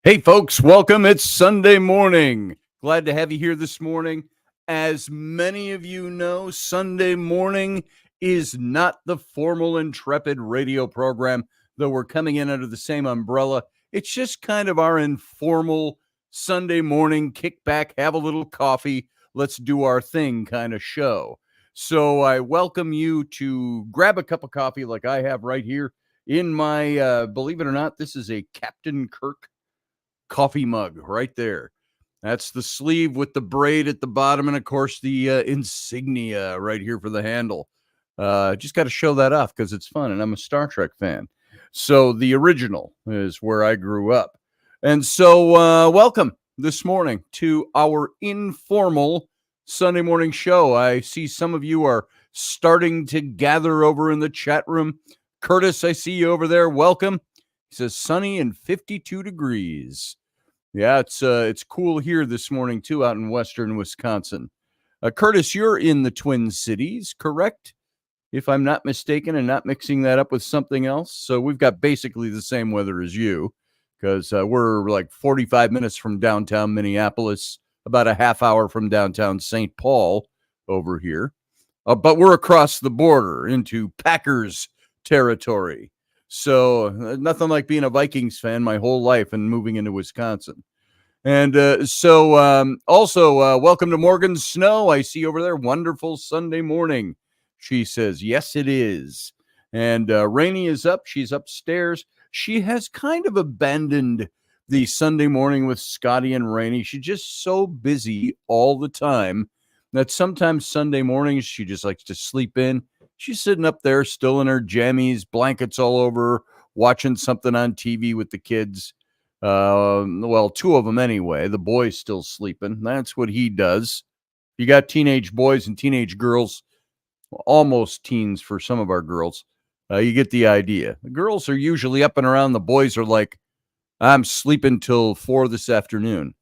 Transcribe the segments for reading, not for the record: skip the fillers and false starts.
Hey, folks, welcome. It's Sunday morning. Glad to have you here this morning. As many of you know, Sunday morning is not the formal Intrepid radio program, though we're coming in under the same umbrella. It's just kind of our informal Sunday morning kick back, have a little coffee, let's do our thing kind of show. So I welcome you to grab a cup of coffee like I have right here in my, believe it or not, this is a Captain Kirk coffee mug right there. That's the sleeve with the braid at the bottom, and of course the insignia right here for the handle. Just got to show that off because it's fun, and I'm a Star Trek fan. So the original is where I grew up. And so welcome this morning to our informal Sunday morning show. I see some of you are starting to gather over in the chat room. Curtis, I see you over there. Welcome. He says sunny and 52 degrees. Yeah, it's cool here this morning, too, out in western Wisconsin. Curtis, you're in the Twin Cities, correct? If I'm not mistaken and not mixing that up with something else. So we've got basically the same weather as you because we're like 45 minutes from downtown Minneapolis, about a half hour from downtown St. Paul over here. But we're across the border into Packers territory. So nothing like being a Vikings fan my whole life and moving into Wisconsin. And also welcome to Morgan Snow. I see over there. Wonderful Sunday morning. She says, yes, it is. And Raini is up. She's upstairs. She has kind of abandoned the Sunday morning with Scotty and Raini. She's just so busy all the time that sometimes Sunday mornings she just likes to sleep in. She's sitting up there still in her jammies, blankets all over, watching something on TV with the kids. Well, two of them anyway. The boy's still sleeping. That's what he does. You got teenage boys and teenage girls, almost teens for some of our girls. You get the idea. The girls are usually up and around. The boys are like, I'm sleeping till 4 this afternoon.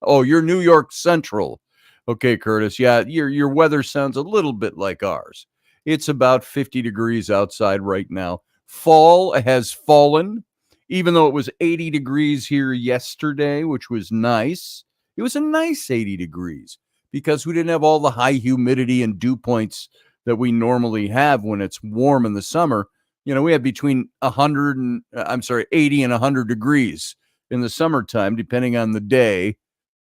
Oh, you're New York Central. Okay, Curtis. Yeah, your weather sounds a little bit like ours. It's about 50 degrees outside right now. Fall has fallen, even though it was 80 degrees here yesterday, which was nice. It was a nice 80 degrees because we didn't have all the high humidity and dew points that we normally have when it's warm in the summer. You know, we have between 80 and 100 degrees in the summertime, depending on the day,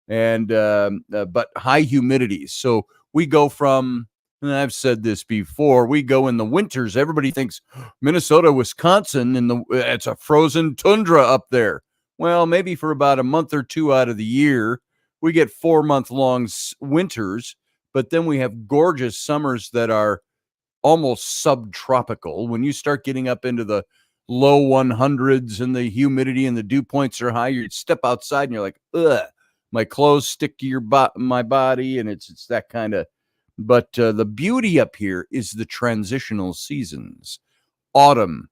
and but high humidity. So we go from, and I've said this before, we go in the winters. Everybody thinks Minnesota, Wisconsin, it's a frozen tundra up there. Well, maybe for about a month or two out of the year, we get 4-month-long winters, but then we have gorgeous summers that are almost subtropical. When you start getting up into the low 100s and the humidity and the dew points are high, you step outside and you're like, ugh, my clothes stick to my body, and it's that kind of. But the beauty up here is the transitional seasons. Autumn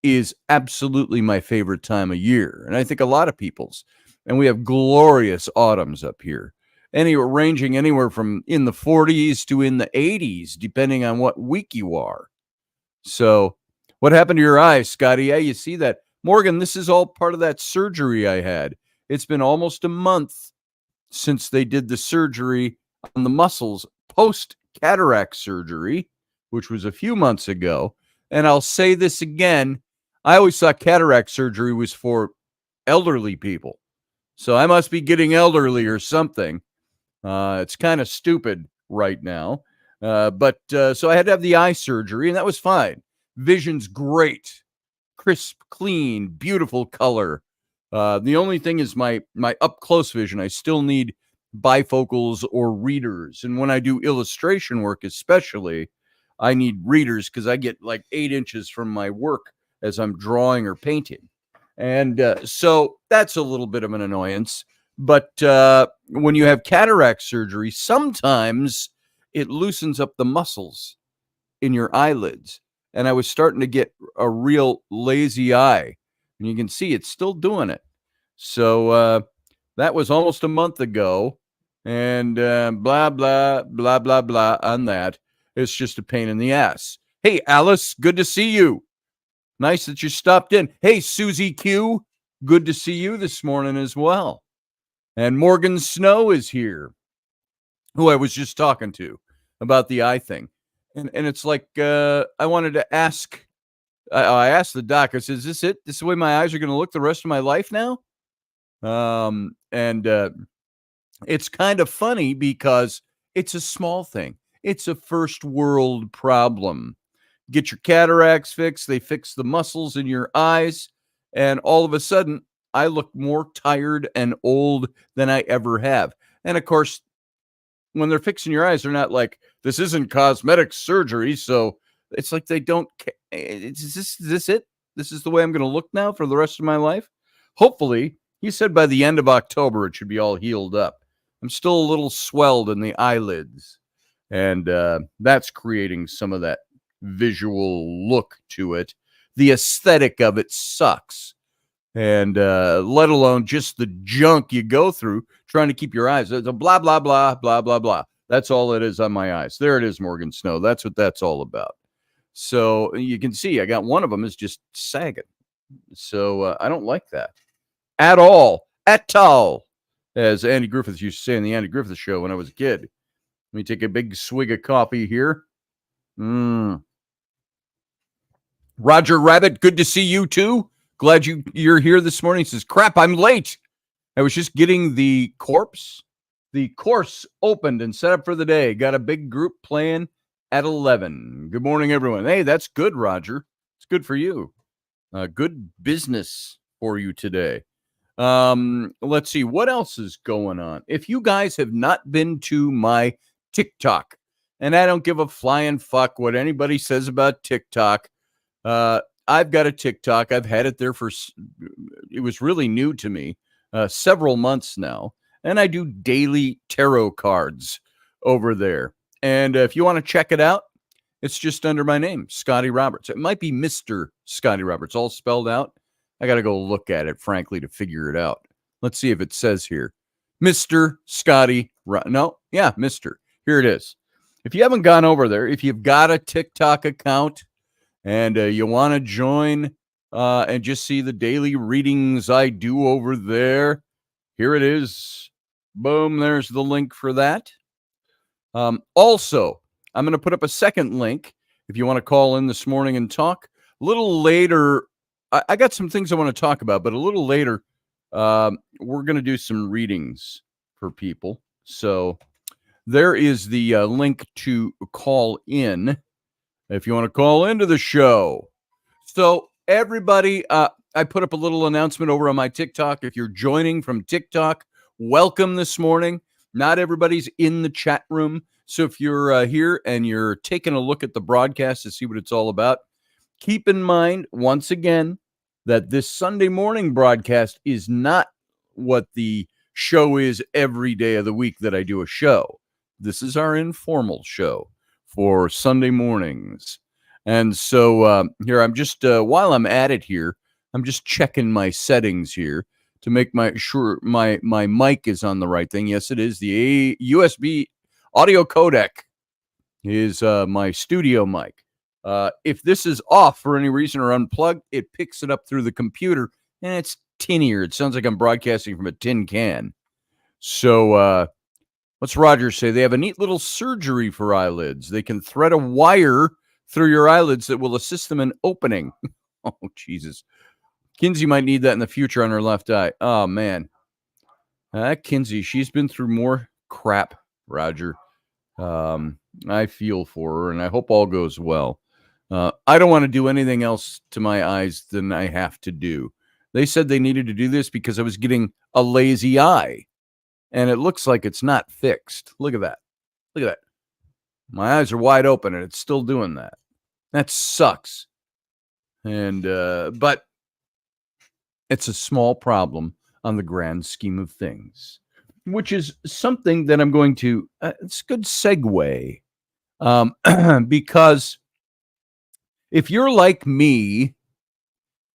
is absolutely my favorite time of year, and I think a lot of people's. And we have glorious autumns up here, ranging anywhere from in the 40s to in the 80s, depending on what week you are. So what happened to your eyes, Scotty? Yeah, you see that. Morgan, this is all part of that surgery I had. It's been almost a month since they did the surgery on the muscles post-cataract surgery, which was a few months ago. And I'll say this again. I always thought cataract surgery was for elderly people. So I must be getting elderly or something. It's kind of stupid right now. So I had to have the eye surgery, and that was fine. Vision's great. Crisp, clean, beautiful color. The only thing is my up-close vision. I still need bifocals or readers. And when I do illustration work especially, I need readers because I get like 8 inches from my work as I'm drawing or painting. And so that's a little bit of an annoyance. But when you have cataract surgery, sometimes it loosens up the muscles in your eyelids. And I was starting to get a real lazy eye. And you can see it's still doing it. So that was almost a month ago. And blah, blah, blah, blah, blah on that. It's just a pain in the ass. Hey, Alice, good to see you. Nice that you stopped in. Hey, Susie Q. good to see you this morning as well. And Morgan Snow is here, who I was just talking to about the eye thing. And it's like, I wanted to ask, I asked the doc, I said, is this it? This is the way my eyes are going to look the rest of my life now? And it's kind of funny because it's a small thing. It's a first world problem. Get your cataracts fixed. They fix the muscles in your eyes. And all of a sudden, I look more tired and old than I ever have. And of course, when they're fixing your eyes, they're not like, this isn't cosmetic surgery. So it's like they don't. Is this it? This is the way I'm going to look now for the rest of my life? Hopefully, he said by the end of October, it should be all healed up. I'm still a little swelled in the eyelids. And that's creating some of that visual look to it. The aesthetic of it sucks. And let alone just the junk you go through trying to keep your eyes. It's a blah, blah, blah, blah, blah, blah. That's all it is on my eyes. There it is, Morgan Snow. That's what that's all about. So you can see I got one of them is just sagging. So I don't like that at all. At all. As Andy Griffith used to say in the Andy Griffith Show when I was a kid. Let me take a big swig of coffee here. Roger Rabbit, good to see you too. Glad you're here this morning. He says, crap, I'm late. I was just getting the course opened and set up for the day. Got a big group playing at 11. Good morning, everyone. Hey, that's good, Roger. It's good for you. Good business for you today. Let's see what else is going on. If you guys have not been to my TikTok, and I don't give a flying fuck what anybody says about TikTok. I've got a TikTok. I've had it there it was really new to me, several months now. And I do daily tarot cards over there. And if you want to check it out, it's just under my name, Scotty Roberts. It might be Mr. Scotty Roberts, all spelled out. I got to go look at it, frankly, to figure it out. Let's see if it says here. Mr. Scotty. No, yeah, Mr. Here it is. If you haven't gone over there, if you've got a TikTok account and you want to join and just see the daily readings I do over there, here it is. Boom, there's the link for that. Also, I'm going to put up a second link if you want to call in this morning and talk. A little later, I got some things I want to talk about, but a little later, we're going to do some readings for people. So there is the link to call in if you want to call into the show. So everybody, I put up a little announcement over on my TikTok. If you're joining from TikTok, welcome this morning. Not everybody's in the chat room. So if you're here and you're taking a look at the broadcast to see what it's all about, keep in mind, once again, that this Sunday morning broadcast is not what the show is every day of the week that I do a show. This is our informal show for Sunday mornings. And so here, I'm just, while I'm at it here, I'm just checking my settings here to make sure my mic is on the right thing. Yes, it is. The USB audio codec is my studio mic. If this is off for any reason or unplugged, it picks it up through the computer, and it's tinnier. It sounds like I'm broadcasting from a tin can. So what's Roger say? They have a neat little surgery for eyelids. They can thread a wire through your eyelids that will assist them in opening. Oh, Jesus. Kinsey might need that in the future on her left eye. Oh, man. Kinsey, she's been through more crap, Roger. I feel for her, and I hope all goes well. I don't want to do anything else to my eyes than I have to do. They said they needed to do this because I was getting a lazy eye, and it looks like it's not fixed. Look at that. Look at that. My eyes are wide open, and it's still doing that. That sucks. And but it's a small problem on the grand scheme of things, which is something that I'm going to. It's a good segue, because if you're like me,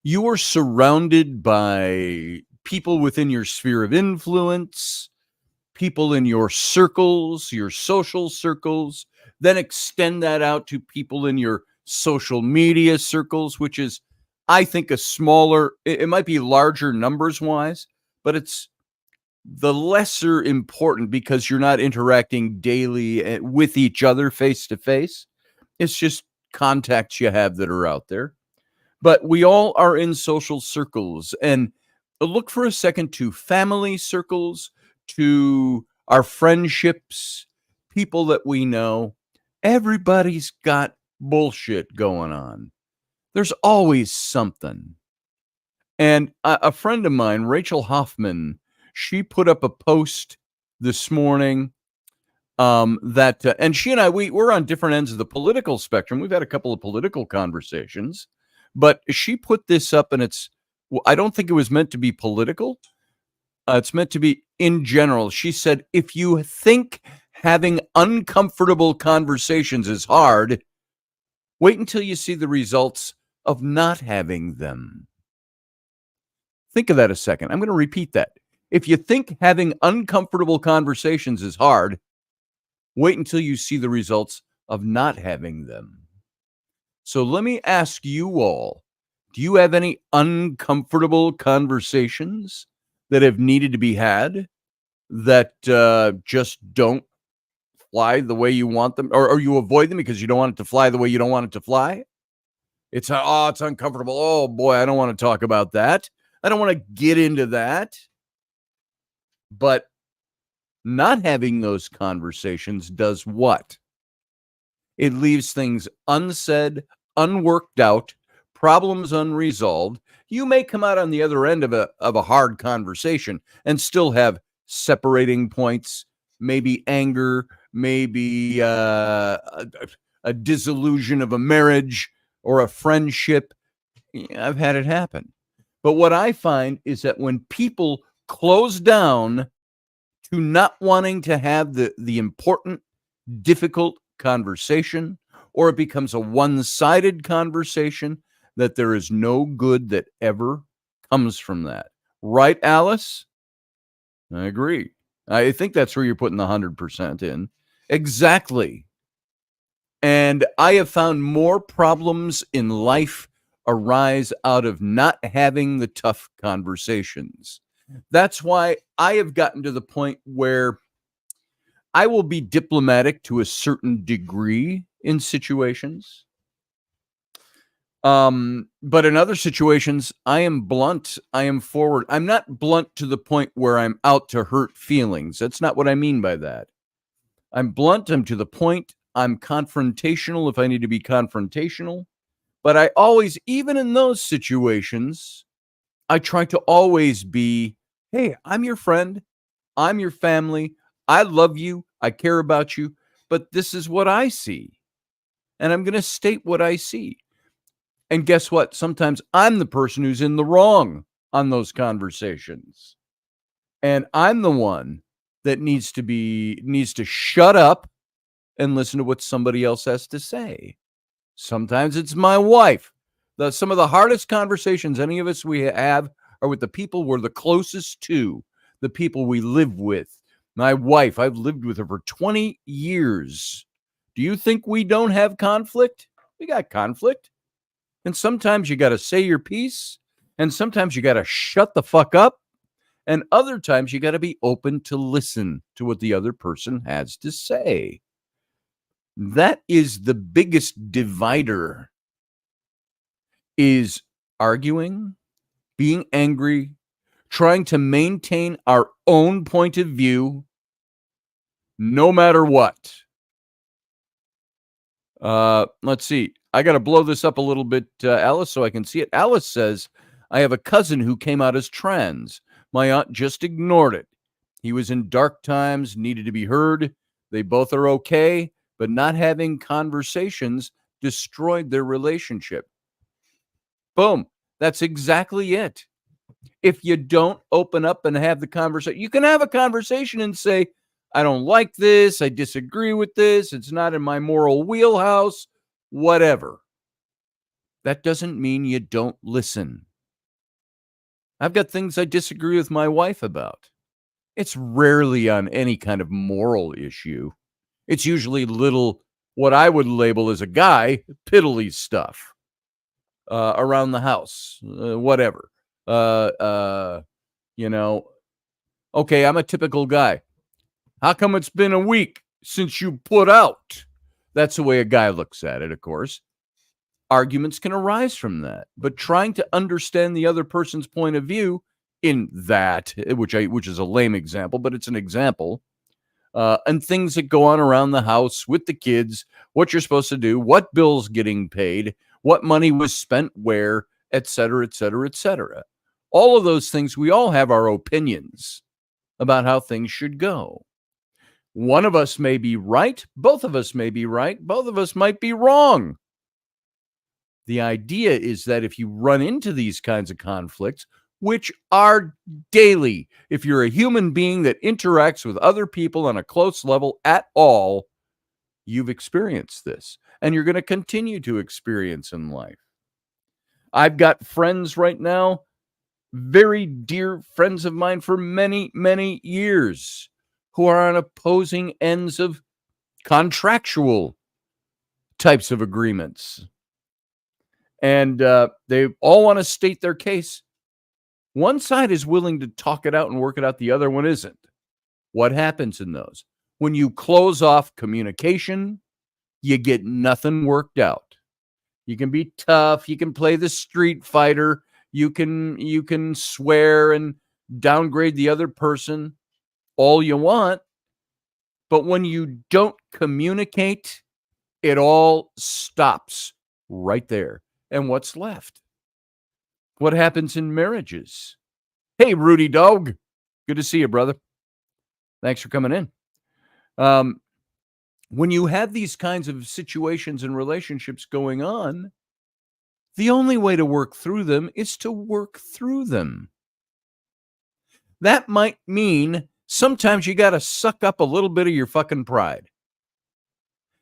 you are surrounded by people within your sphere of influence, people in your circles, your social circles, then extend that out to people in your social media circles, which is I think a smaller, it might be larger numbers wise, but it's the lesser important because you're not interacting daily with each other face to face. It's just contacts you have that are out there. But we all are in social circles, and look for a second to family circles, to our friendships, people that we know. Everybody's got bullshit going on. There's always something. And a friend of mine, Rachel Hoffman, she put up a post this morning and she and I, we're on different ends of the political spectrum. We've had a couple of political conversations, but she put this up, and I don't think it was meant to be political. It's meant to be in general. She said, if you think having uncomfortable conversations is hard, wait until you see the results of not having them. Think of that a second. I'm going to repeat that. If you think having uncomfortable conversations is hard, wait until you see the results of not having them. So let me ask you all, do you have any uncomfortable conversations that have needed to be had that just don't fly the way you want them, or you avoid them because you don't want it to fly the way you don't want it to fly? It's uncomfortable. Oh boy, I don't want to talk about that. I don't want to get into that. But not having those conversations does what? It leaves things unsaid, unworked out, problems unresolved. You may come out on the other end of a hard conversation and still have separating points, maybe anger, maybe a disillusion of a marriage or a friendship. I've had it happen. But what I find is that when people close down to not wanting to have the important, difficult conversation, or it becomes a one-sided conversation, that there is no good that ever comes from that. Right, Alice? I agree. I think that's where you're putting the 100% in. Exactly. And I have found more problems in life arise out of not having the tough conversations. That's why I have gotten to the point where I will be diplomatic to a certain degree in situations. But in other situations, I am blunt. I am forward. I'm not blunt to the point where I'm out to hurt feelings. That's not what I mean by that. I'm blunt. I'm to the point. I'm confrontational if I need to be confrontational. But I always, even in those situations, I try to always be, hey, I'm your friend. I'm your family. I love you. I care about you. But this is what I see. And I'm going to state what I see. And guess what? Sometimes I'm the person who's in the wrong on those conversations. And I'm the one that needs to shut up and listen to what somebody else has to say. Sometimes it's my wife. Some of the hardest conversations any of us we have are with the people we're the closest to, the people we live with. My wife, I've lived with her for 20 years. Do you think we don't have conflict? We got conflict. And sometimes you got to say your piece, and sometimes you got to shut the fuck up, and other times you got to be open to listen to what the other person has to say. That is the biggest divider, is arguing, being angry, trying to maintain our own point of view, no matter what. Let's see. I got to blow this up a little bit, Alice, so I can see it. Alice says, I have a cousin who came out as trans. My aunt just ignored it. He was in dark times, needed to be heard. They both are okay, but not having conversations destroyed their relationship. Boom. That's exactly it. If you don't open up and have the conversation, you can have a conversation and say, I don't like this. I disagree with this. It's not in my moral wheelhouse, whatever. That doesn't mean you don't listen. I've got things I disagree with my wife about. It's rarely on any kind of moral issue. It's usually little, what I would label as a guy, piddly stuff. around the house, whatever. Uh, uh, you know, okay, I'm a typical guy. How come it's been a week since you put out? That's the way a guy looks at it, of course. Arguments can arise from that, but trying to understand the other person's point of view in that, which is a lame example, but it's an example, and things that go on around the house with the kids, what you're supposed to do, what bills getting paid, what money was spent where, et cetera, et cetera, et cetera. All of those things, we all have our opinions about how things should go. One of us may be right. Both of us may be right. Both of us might be wrong. The idea is that if you run into these kinds of conflicts, which are daily, if you're a human being that interacts with other people on a close level at all, you've experienced this, and you're going to continue to experience in life. I've got friends right now, very dear friends of mine for many, many years, who are on opposing ends of contractual types of agreements. And they all want to state their case. One side is willing to talk it out and work it out. The other one isn't. What happens in those? When you close off communication, you get nothing worked out. You can be tough. You can play the street fighter. You can swear and downgrade the other person all you want. But when you don't communicate, it all stops right there. And what's left? What happens in marriages? Hey, Rudy Dog. Good to see you, brother. Thanks for coming in. When you have these kinds of situations and relationships going on, the only way to work through them is to work through them. That might mean sometimes you got to suck up a little bit of your fucking pride.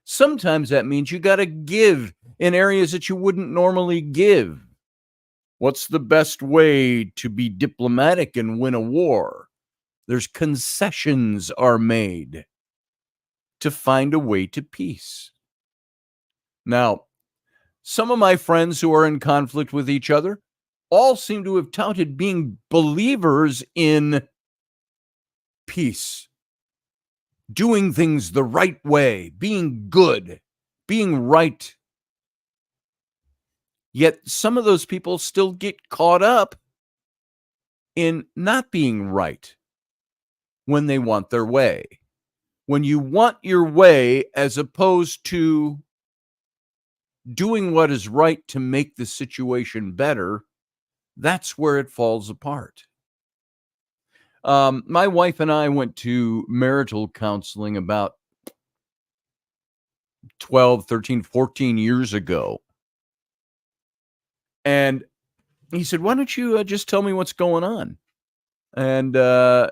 Sometimes that means you got to give in areas that you wouldn't normally give. What's the best way to be diplomatic and win a war? There's concessions are made to find a way to peace. Now, some of my friends who are in conflict with each other all seem to have touted being believers in peace, doing things the right way, being good, being right. Yet some of those people still get caught up in not being right when they want their way. When you want your way as opposed to doing what is right to make the situation better, that's where it falls apart. My wife and I went to marital counseling about 12, 13, 14 years ago. And he said, why don't you just tell me what's going on? And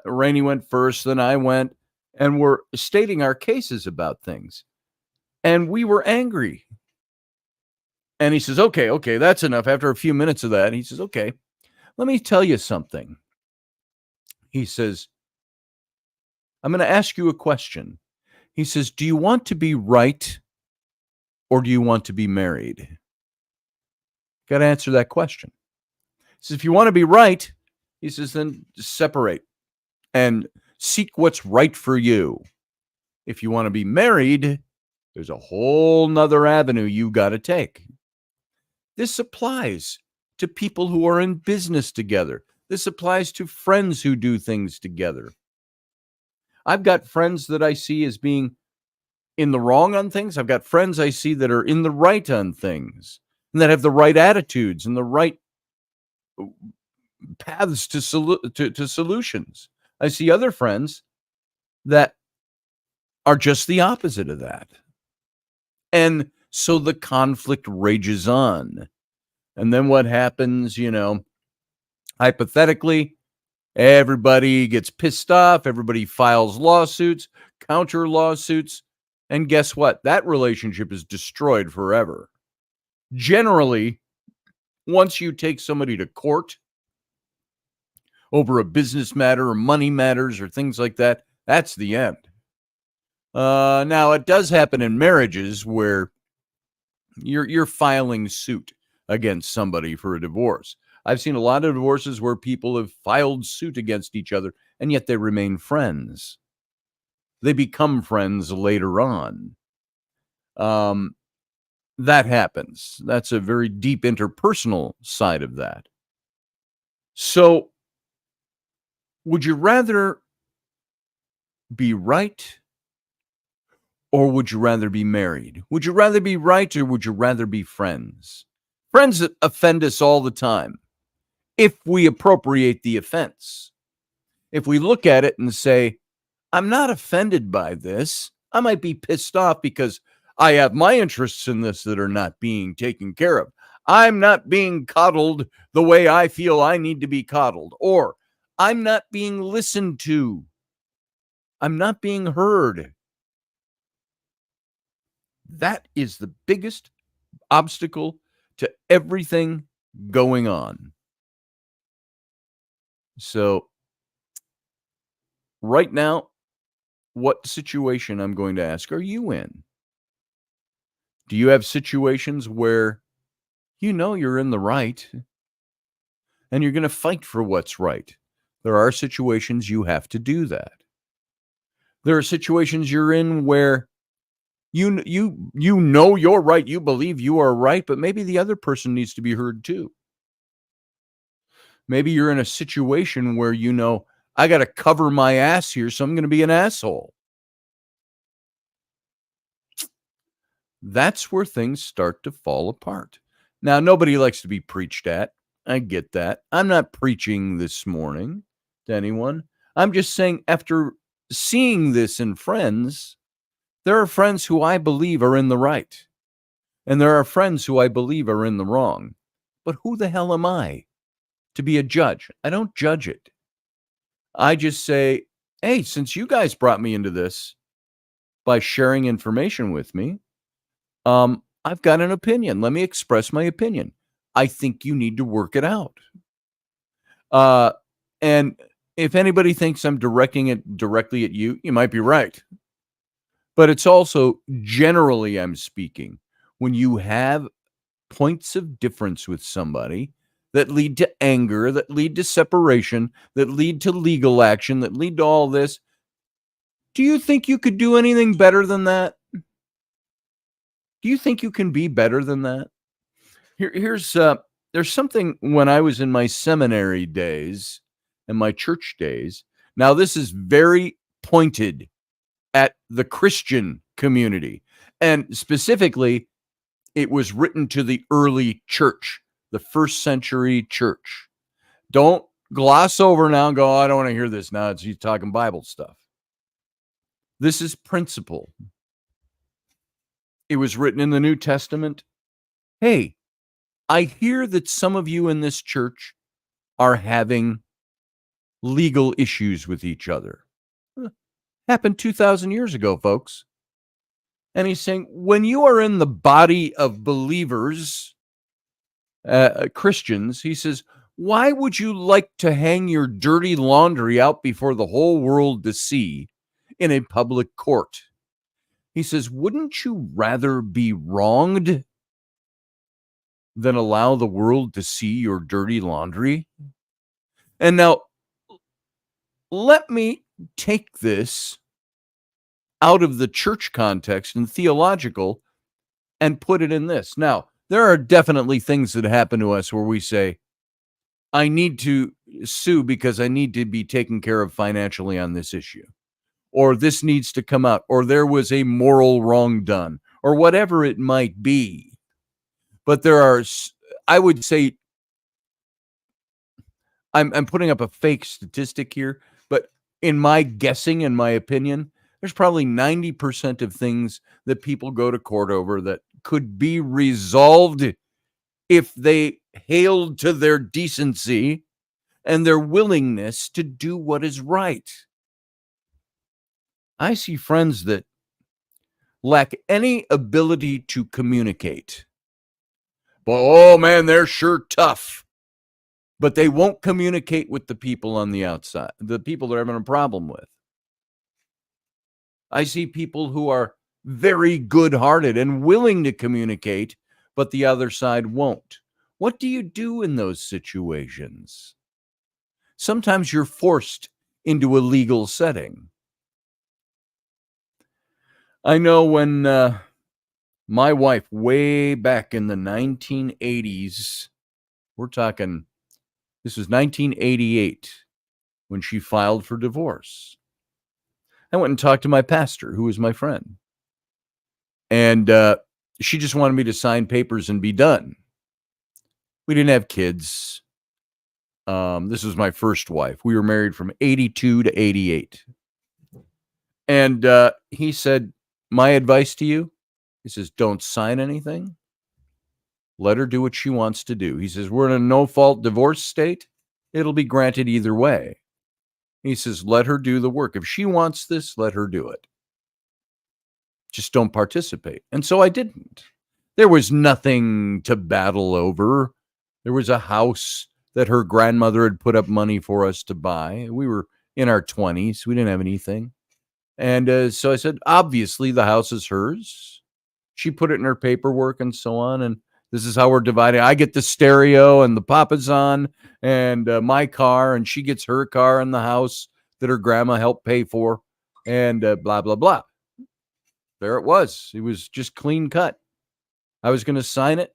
Rainey went first, then I went, and we're stating our cases about things. And we were angry. And he says, okay, that's enough. After a few minutes of that, he says, okay, let me tell you something. He says, I'm going to ask you a question. He says, do you want to be right or do you want to be married? Got to answer that question. He says, if you want to be right, he says, then separate and seek what's right for you. If you want to be married, there's a whole nother avenue you got to take. This applies to people who are in business together. This applies to friends who do things together. I've got friends that I see as being in the wrong on things. I've got friends I see that are in the right on things and that have the right attitudes and the right paths to solutions. I see other friends that are just the opposite of that. And so the conflict rages on. And then what happens, hypothetically, everybody gets pissed off, everybody files lawsuits, counter lawsuits, and guess what? That relationship is destroyed forever. Generally, once you take somebody to court over a business matter or money matters or things like that, that's the end. Now, it does happen in marriages where you're filing suit against somebody for a divorce. I've seen a lot of divorces where people have filed suit against each other, and yet they remain friends. They become friends later on. That happens. That's a very deep interpersonal side of that. So, would you rather be right or would you rather be married? Would you rather be right or would you rather be friends? Friends offend us all the time if we appropriate the offense. If we look at it and say, I'm not offended by this, I might be pissed off because I have my interests in this that are not being taken care of. I'm not being coddled the way I feel I need to be coddled, or I'm not being listened to. I'm not being heard. That is the biggest obstacle to everything going on. So, right now, what situation, I'm going to ask, are you in? Do you have situations where you know you're in the right and you're going to fight for what's right? There are situations you have to do that. There are situations you're in where you know you're right, you believe you are right, but maybe the other person needs to be heard too. Maybe you're in a situation where you know, I got to cover my ass here, so I'm going to be an asshole. That's where things start to fall apart. Now, nobody likes to be preached at. I get that. I'm not preaching this morning to anyone. I'm just saying, after seeing this in friends, there are friends who I believe are in the right, and there are friends who I believe are in the wrong. But who the hell am I to be a judge? I don't judge it. I just say, hey, since you guys brought me into this by sharing information with me, I've got an opinion. Let me express my opinion. I think you need to work it out. And if anybody thinks I'm directing it directly at you, you might be right. But it's also, generally, I'm speaking, when you have points of difference with somebody that lead to anger, that lead to separation, that lead to legal action, that lead to all this, do you think you could do anything better than that? Do you think you can be better than that? There's something when I was in my seminary days and my church days. Now, this is very pointed at the Christian community, and specifically, it was written to the early church, the first century church. Don't gloss over now and go, I don't want to hear this now. He's talking Bible stuff. This is principle. It was written in the New Testament. Hey, I hear that some of you in this church are having legal issues with each other. Happened 2,000 years ago, folks. And he's saying, when you are in the body of believers, Christians, he says, why would you like to hang your dirty laundry out before the whole world to see in a public court? He says, wouldn't you rather be wronged than allow the world to see your dirty laundry? And now, let me take this out of the church context and theological and put it in this. Now, there are definitely things that happen to us where we say, I need to sue because I need to be taken care of financially on this issue, or this needs to come out, or there was a moral wrong done, or whatever it might be. But there are, I would say, I'm putting up a fake statistic here, but in my guessing, in my opinion, there's probably 90% of things that people go to court over that could be resolved if they hailed to their decency and their willingness to do what is right. I see friends that lack any ability to communicate. But, oh man, they're sure tough. But they won't communicate with the people on the outside, the people they're having a problem with. I see people who are very good-hearted and willing to communicate, but the other side won't. What do you do in those situations? Sometimes you're forced into a legal setting. I know when my wife, way back in the 1980s, we're talking, this was 1988, when she filed for divorce. I went and talked to my pastor, who was my friend. And she just wanted me to sign papers and be done. We didn't have kids. This was my first wife. We were married from 82 to 88. And he said, my advice to you, he says, don't sign anything. Let her do what she wants to do. He says, we're in a no-fault divorce state. It'll be granted either way. He says, let her do the work. If she wants this, let her do it. Just don't participate. And so I didn't. There was nothing to battle over. There was a house that her grandmother had put up money for us to buy. We were in our 20s. We didn't have anything. And so I said, obviously, the house is hers. She put it in her paperwork and so on. And this is how we're dividing. I get the stereo and the Papa's on and my car, and she gets her car and the house that her grandma helped pay for, and blah, blah, blah. There it was. It was just clean cut. I was going to sign it,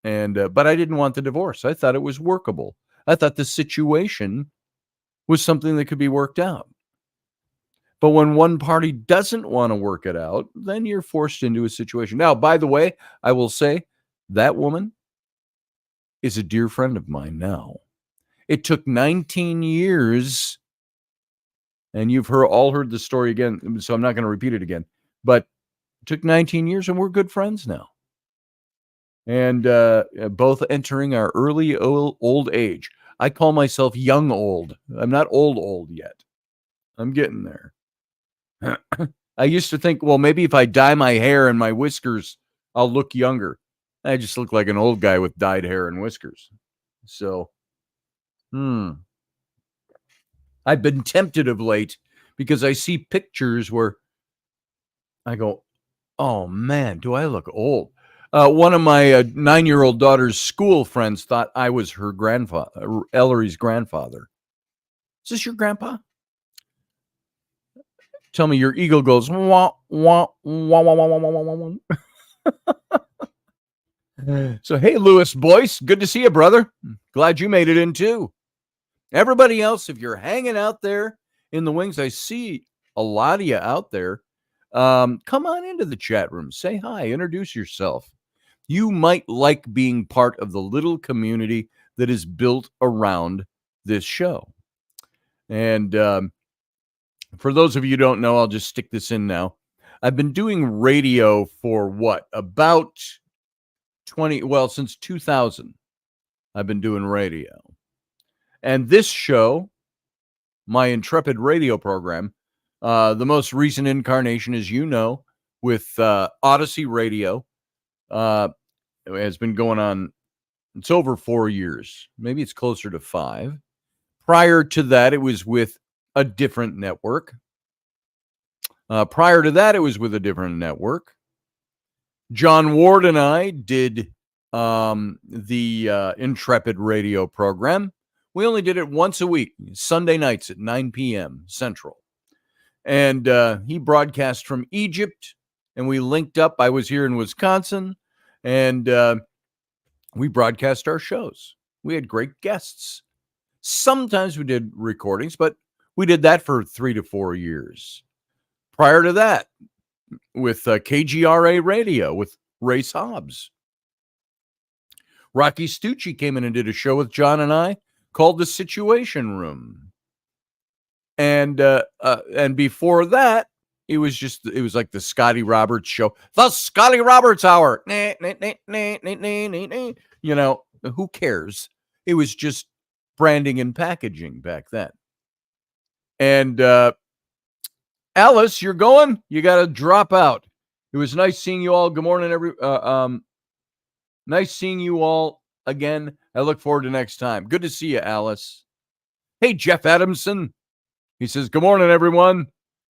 but I didn't want the divorce. I thought it was workable. I thought the situation was something that could be worked out. But when one party doesn't want to work it out, then you're forced into a situation. Now, by the way, I will say that woman is a dear friend of mine now. It took 19 years, and you've all heard the story again, so I'm not going to repeat it again. But it took 19 years, and we're good friends now. And both entering our early old age. I call myself young old. I'm not old yet. I'm getting there. I used to think, well, maybe if I dye my hair and my whiskers, I'll look younger. I just look like an old guy with dyed hair and whiskers. So, I've been tempted of late because I see pictures where I go, oh man, do I look old? One of my 9-year-old daughter's school friends thought I was her grandfather, Ellery's grandfather. Is this your grandpa? Tell me your eagle goes, wah, wah, wah, wah, wah, wah, wah, wah, wah. So, hey, Lewis Boyce, good to see you, brother. Glad you made it in too. Everybody else, if you're hanging out there in the wings, I see a lot of you out there. Come on into the chat room. Say hi. Introduce yourself. You might like being part of the little community that is built around this show. And for those of you who don't know, I'll just stick this in now. I've been doing radio for about since 2000. I've been doing radio. And this show, my Intrepid radio program, the most recent incarnation, as you know, with Odyssey Radio, has been going on. It's over 4 years. Maybe it's closer to 5. Prior to that, it was with a different network. Prior to that, it was with a different network. John Ward and I did the Intrepid radio program. We only did it once a week, Sunday nights at 9 p.m. Central. And he broadcast from Egypt, and we linked up. I was here in Wisconsin, and we broadcast our shows. We had great guests. Sometimes we did recordings, but we did that for 3 to 4 years. Prior to that, with KGRA Radio with Race Hobbs. Rocky Stucci came in and did a show with John and I called The Situation Room. And before that, it was like the Scotty Roberts show, the Scotty Roberts Hour. You know, who cares? It was just branding and packaging back then. And Alice, you're going? You got to drop out. It was nice seeing you all. Good morning, nice seeing you all again. I look forward to next time. Good to see you, Alice. Hey, Jeff Adamson. He says, good morning, everyone,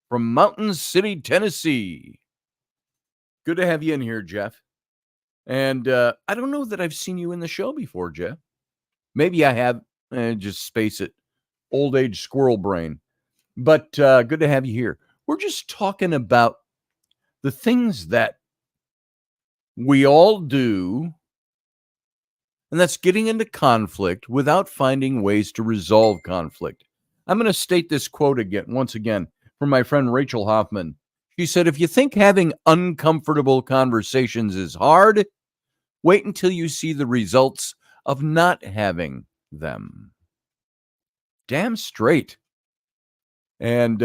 from Mountain City, Tennessee. Good to have you in here, Jeff. And I don't know that I've seen you in the show before, Jeff. Maybe I have. Just space it. Old age squirrel brain. But good to have you here. We're just talking about the things that we all do, and that's getting into conflict without finding ways to resolve conflict. I'm going to state this quote once again, from my friend Rachel Hoffman. She said, if you think having uncomfortable conversations is hard, wait until you see the results of not having them. Damn straight. And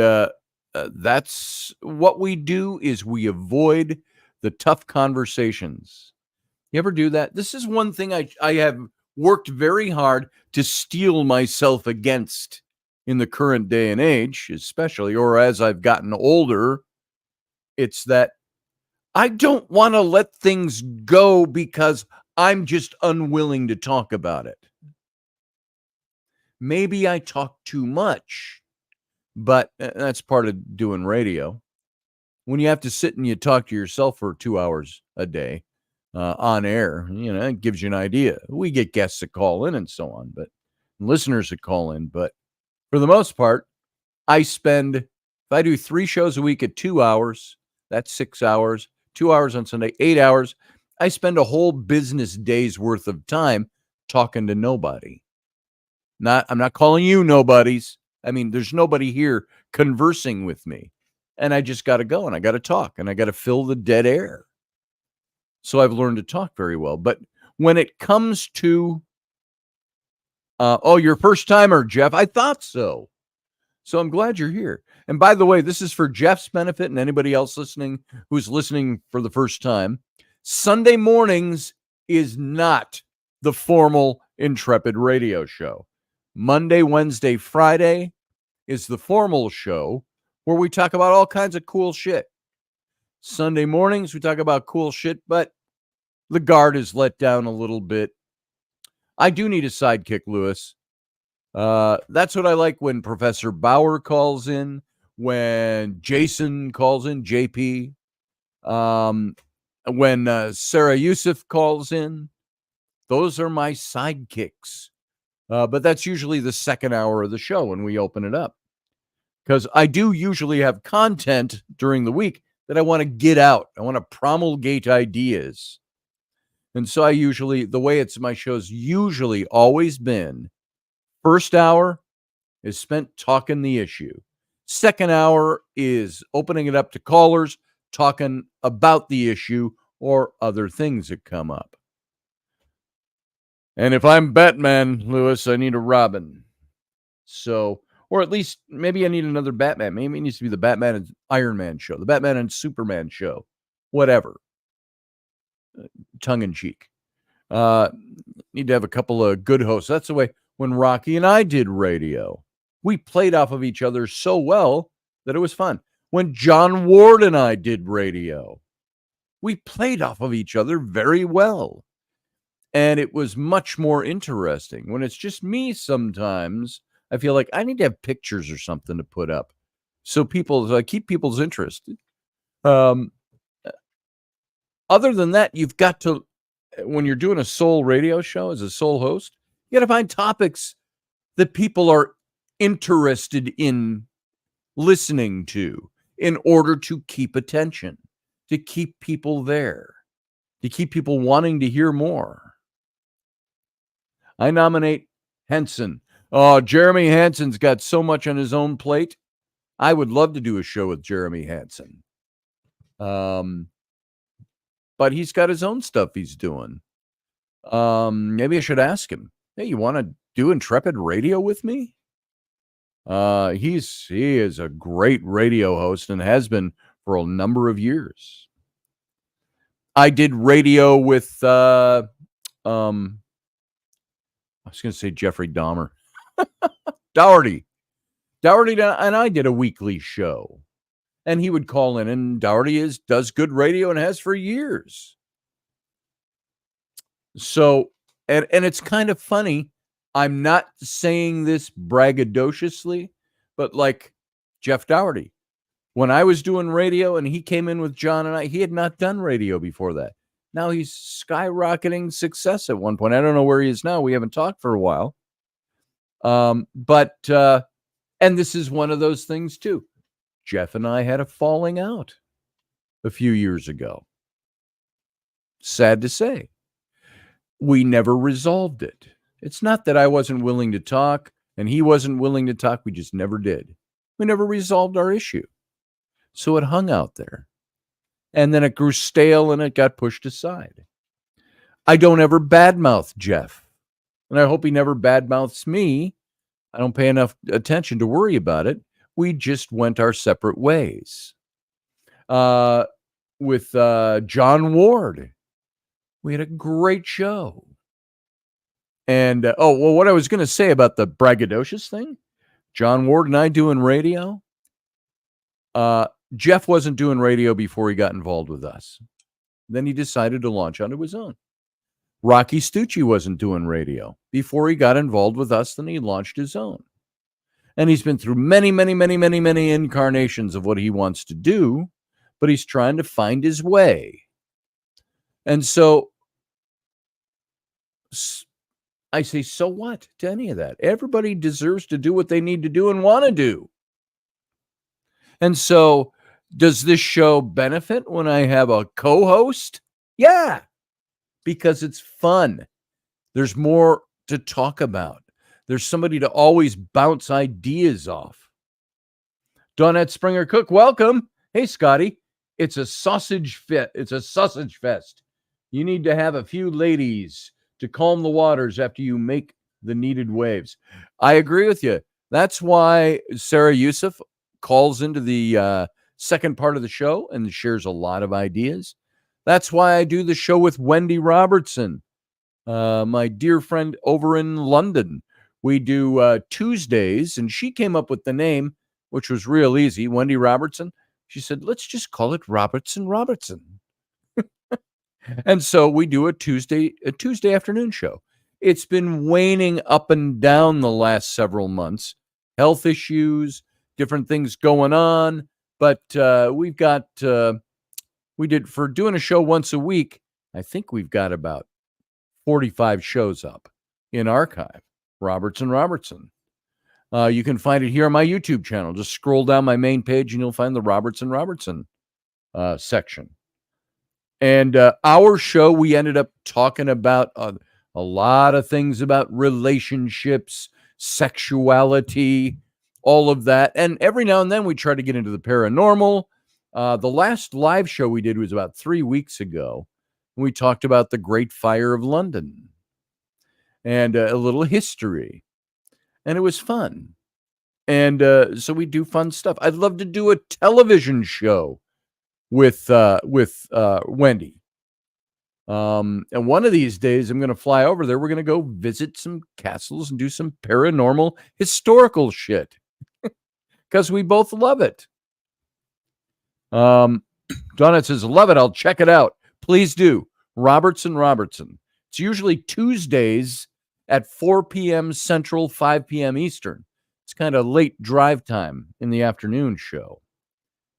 that's what we do, is we avoid the tough conversations. You ever do that? This is one thing I have worked very hard to steel myself against in the current day and age, especially, or as I've gotten older. It's that I don't want to let things go because I'm just unwilling to talk about it. Maybe I talk too much, but that's part of doing radio. When you have to sit and you talk to yourself for 2 hours a day on air, it gives you an idea. We get guests that call in and so on, but listeners that call in. But for the most part, if I do 3 shows a week at 2 hours, that's 6 hours, 2 hours on Sunday, 8 hours. I spend a whole business day's worth of time talking to nobody. I'm not calling you nobodies. I mean, there's nobody here conversing with me. And I just got to go and I got to talk and I got to fill the dead air. So I've learned to talk very well. But when it comes to, you're a first timer, Jeff, I thought so. So I'm glad you're here. And by the way, this is for Jeff's benefit and anybody else listening who's listening for the first time. Sunday mornings is not the formal Intrepid radio show. Monday, Wednesday, Friday is the formal show where we talk about all kinds of cool shit. Sunday mornings, we talk about cool shit, but the guard is let down a little bit. I do need a sidekick, Lewis. That's what I like when Professor Bauer calls in, when Jason calls in, JP, when Sarah Yusuf calls in. Those are my sidekicks. But that's usually the second hour of the show when we open it up. Because I do usually have content during the week that I want to get out. I want to promulgate ideas. And so the way my show's usually always been, first hour is spent talking the issue. Second hour is opening it up to callers, talking about the issue or other things that come up. And if I'm Batman, Lewis, I need a Robin. So, or at least maybe I need another Batman. Maybe it needs to be the Batman and Iron Man show, the Batman and Superman show, whatever. Tongue in cheek. Need to have a couple of good hosts. That's the way when Rocky and I did radio. We played off of each other so well that it was fun. When John Ward and I did radio, we played off of each other very well. And it was much more interesting. When it's just me sometimes, I feel like I need to have pictures or something to put up so I keep people's interest. Other than that, you've got to, when you're doing a soul radio show as a soul host, you got to find topics that people are interested in listening to in order to keep attention, to keep people there, to keep people wanting to hear more. I nominate Henson. Oh, Jeremy Hansen's got so much on his own plate. I would love to do a show with Jeremy Hansen. But he's got his own stuff he's doing. Maybe I should ask him, hey, you want to do Intrepid Radio with me? He is a great radio host and has been for a number of years. I did radio with, I was going to say Jeffrey Dahmer. Dougherty. Dougherty and I did a weekly show. And he would call in, and Dougherty does good radio and has for years. So, and it's kind of funny. I'm not saying this braggadociously, but like Jeff Dougherty, when I was doing radio and he came in with John and I, he had not done radio before that. Now he's skyrocketing success at one point. I don't know where he is now. We haven't talked for a while. And this is one of those things too. Jeff and I had a falling out a few years ago. Sad to say. We never resolved it. It's not that I wasn't willing to talk and he wasn't willing to talk. We just never did. We never resolved our issue. So it hung out there. And then it grew stale and it got pushed aside. I don't ever badmouth Jeff. And I hope he never badmouths me. I don't pay enough attention to worry about it. We just went our separate ways. With John Ward, we had a great show. And, what I was going to say about the braggadocious thing, John Ward and I doing radio. Jeff wasn't doing radio before he got involved with us. Then he decided to launch onto his own. Rocky Stucci wasn't doing radio before he got involved with us. Then he launched his own. And he's been through many, many, many, many, many incarnations of what he wants to do, but he's trying to find his way. And so I say, so what to any of that? Everybody deserves to do what they need to do and want to do. And so does this show benefit when I have a co-host? Yeah, because it's fun. There's more to talk about. There's somebody to always bounce ideas off. Dawnette Springer Cook, welcome. Hey, Scotty. It's a sausage fit. It's a sausage fest. You need to have a few ladies to calm the waters after you make the needed waves. I agree with you. That's why Sarah Youssef calls into the second part of the show and shares a lot of ideas. That's why I do the show with Wendy Robertson, my dear friend over in London. We do Tuesdays, and she came up with the name, which was real easy, Wendy Robertson. She said, let's just call it Robertson. And so we do a Tuesday afternoon show. It's been waning up and down the last several months. Health issues, different things going on. But we've got, we did, for doing a show once a week, I think we've got about 45 shows up in archive. Robertson. You can find it here on my YouTube channel. Just scroll down my main page and you'll find the Robertson section. And our show, we ended up talking about a lot of things about relationships, sexuality, all of that. And every now and then we try to get into the paranormal. The last live show we did was about 3 weeks ago. We talked about the Great Fire of London and a little history. And it was fun. And so we do fun stuff. I'd love to do a television show with Wendy. And one of these days, I'm going to fly over there. We're going to go visit some castles and do some paranormal historical shit because we both love it. Donna says, love it. I'll check it out. Please do. Robertson. It's usually Tuesdays at 4 p.m. Central, 5 p.m. Eastern. It's kind of late drive time in the afternoon show.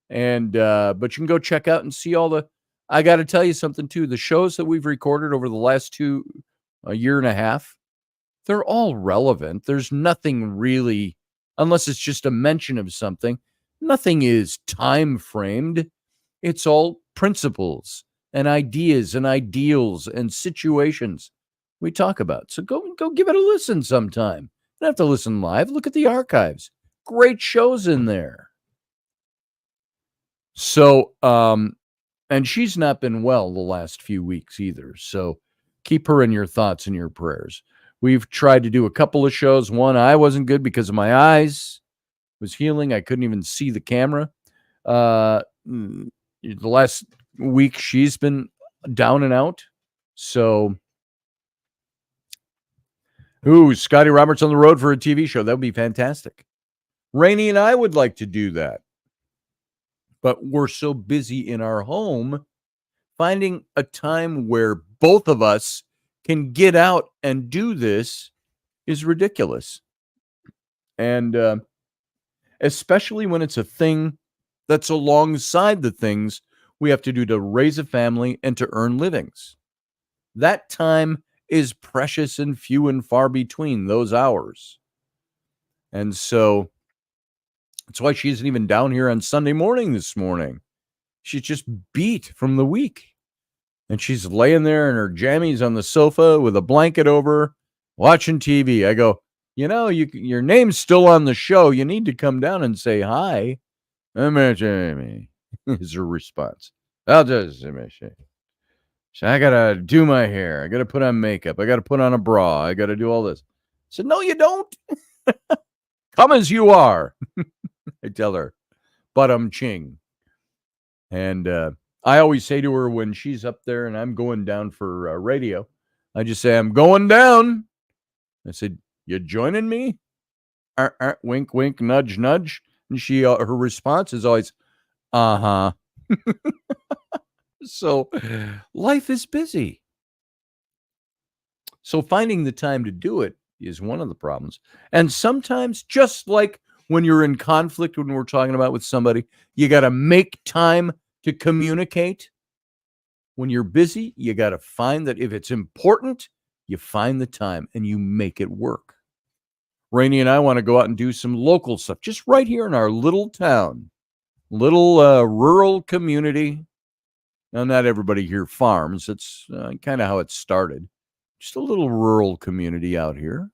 And but you can go check out and see all the, I got to tell you something too, the shows that we've recorded over the last a year and a half, they're all relevant. There's nothing really, unless it's just a mention of something, nothing is time framed. It's all principles and ideas and ideals and situations we talk about. So go give it a listen sometime. You don't have to listen live. Look at the archives. Great shows in there. So, and she's not been well the last few weeks either. So keep her in your thoughts and your prayers. We've tried to do a couple of shows. One, I wasn't good because of my eyes. Was healing. I couldn't even see the camera. The last week she's been down and out. So, Scotty Roberts on the road for a TV show. That would be fantastic. Rainey and I would like to do that. But we're so busy in our home, finding a time where both of us can get out and do this is ridiculous. And especially when it's a thing that's alongside the things we have to do to raise a family and to earn livings. That time is precious and few and far between, those hours. And so that's why she isn't even down here on Sunday morning this morning. She's just beat from the week. And she's laying there in her jammies on the sofa with a blanket over her, watching TV. I go, your name's still on the show. You need to come down and say hi. Jamie is her response. I'll just I gotta do my hair. I gotta put on makeup. I gotta put on a bra. I gotta do all this. I said, no, you don't. Come as you are. I tell her, but I'm ching. And I always say to her when she's up there and I'm going down for radio, I just say, I'm going down. I said, you joining me? Wink, wink, nudge, nudge. And her response is always, uh-huh. So life is busy. So finding the time to do it is one of the problems. And sometimes, just like when you're in conflict, when we're talking about with somebody, you got to make time to communicate. When you're busy, you got to find that if it's important, you find the time and you make it work. Rainey and I want to go out and do some local stuff just right here in our little town, little rural community. Now, not everybody here farms. It's kind of how it started. Just a little rural community out here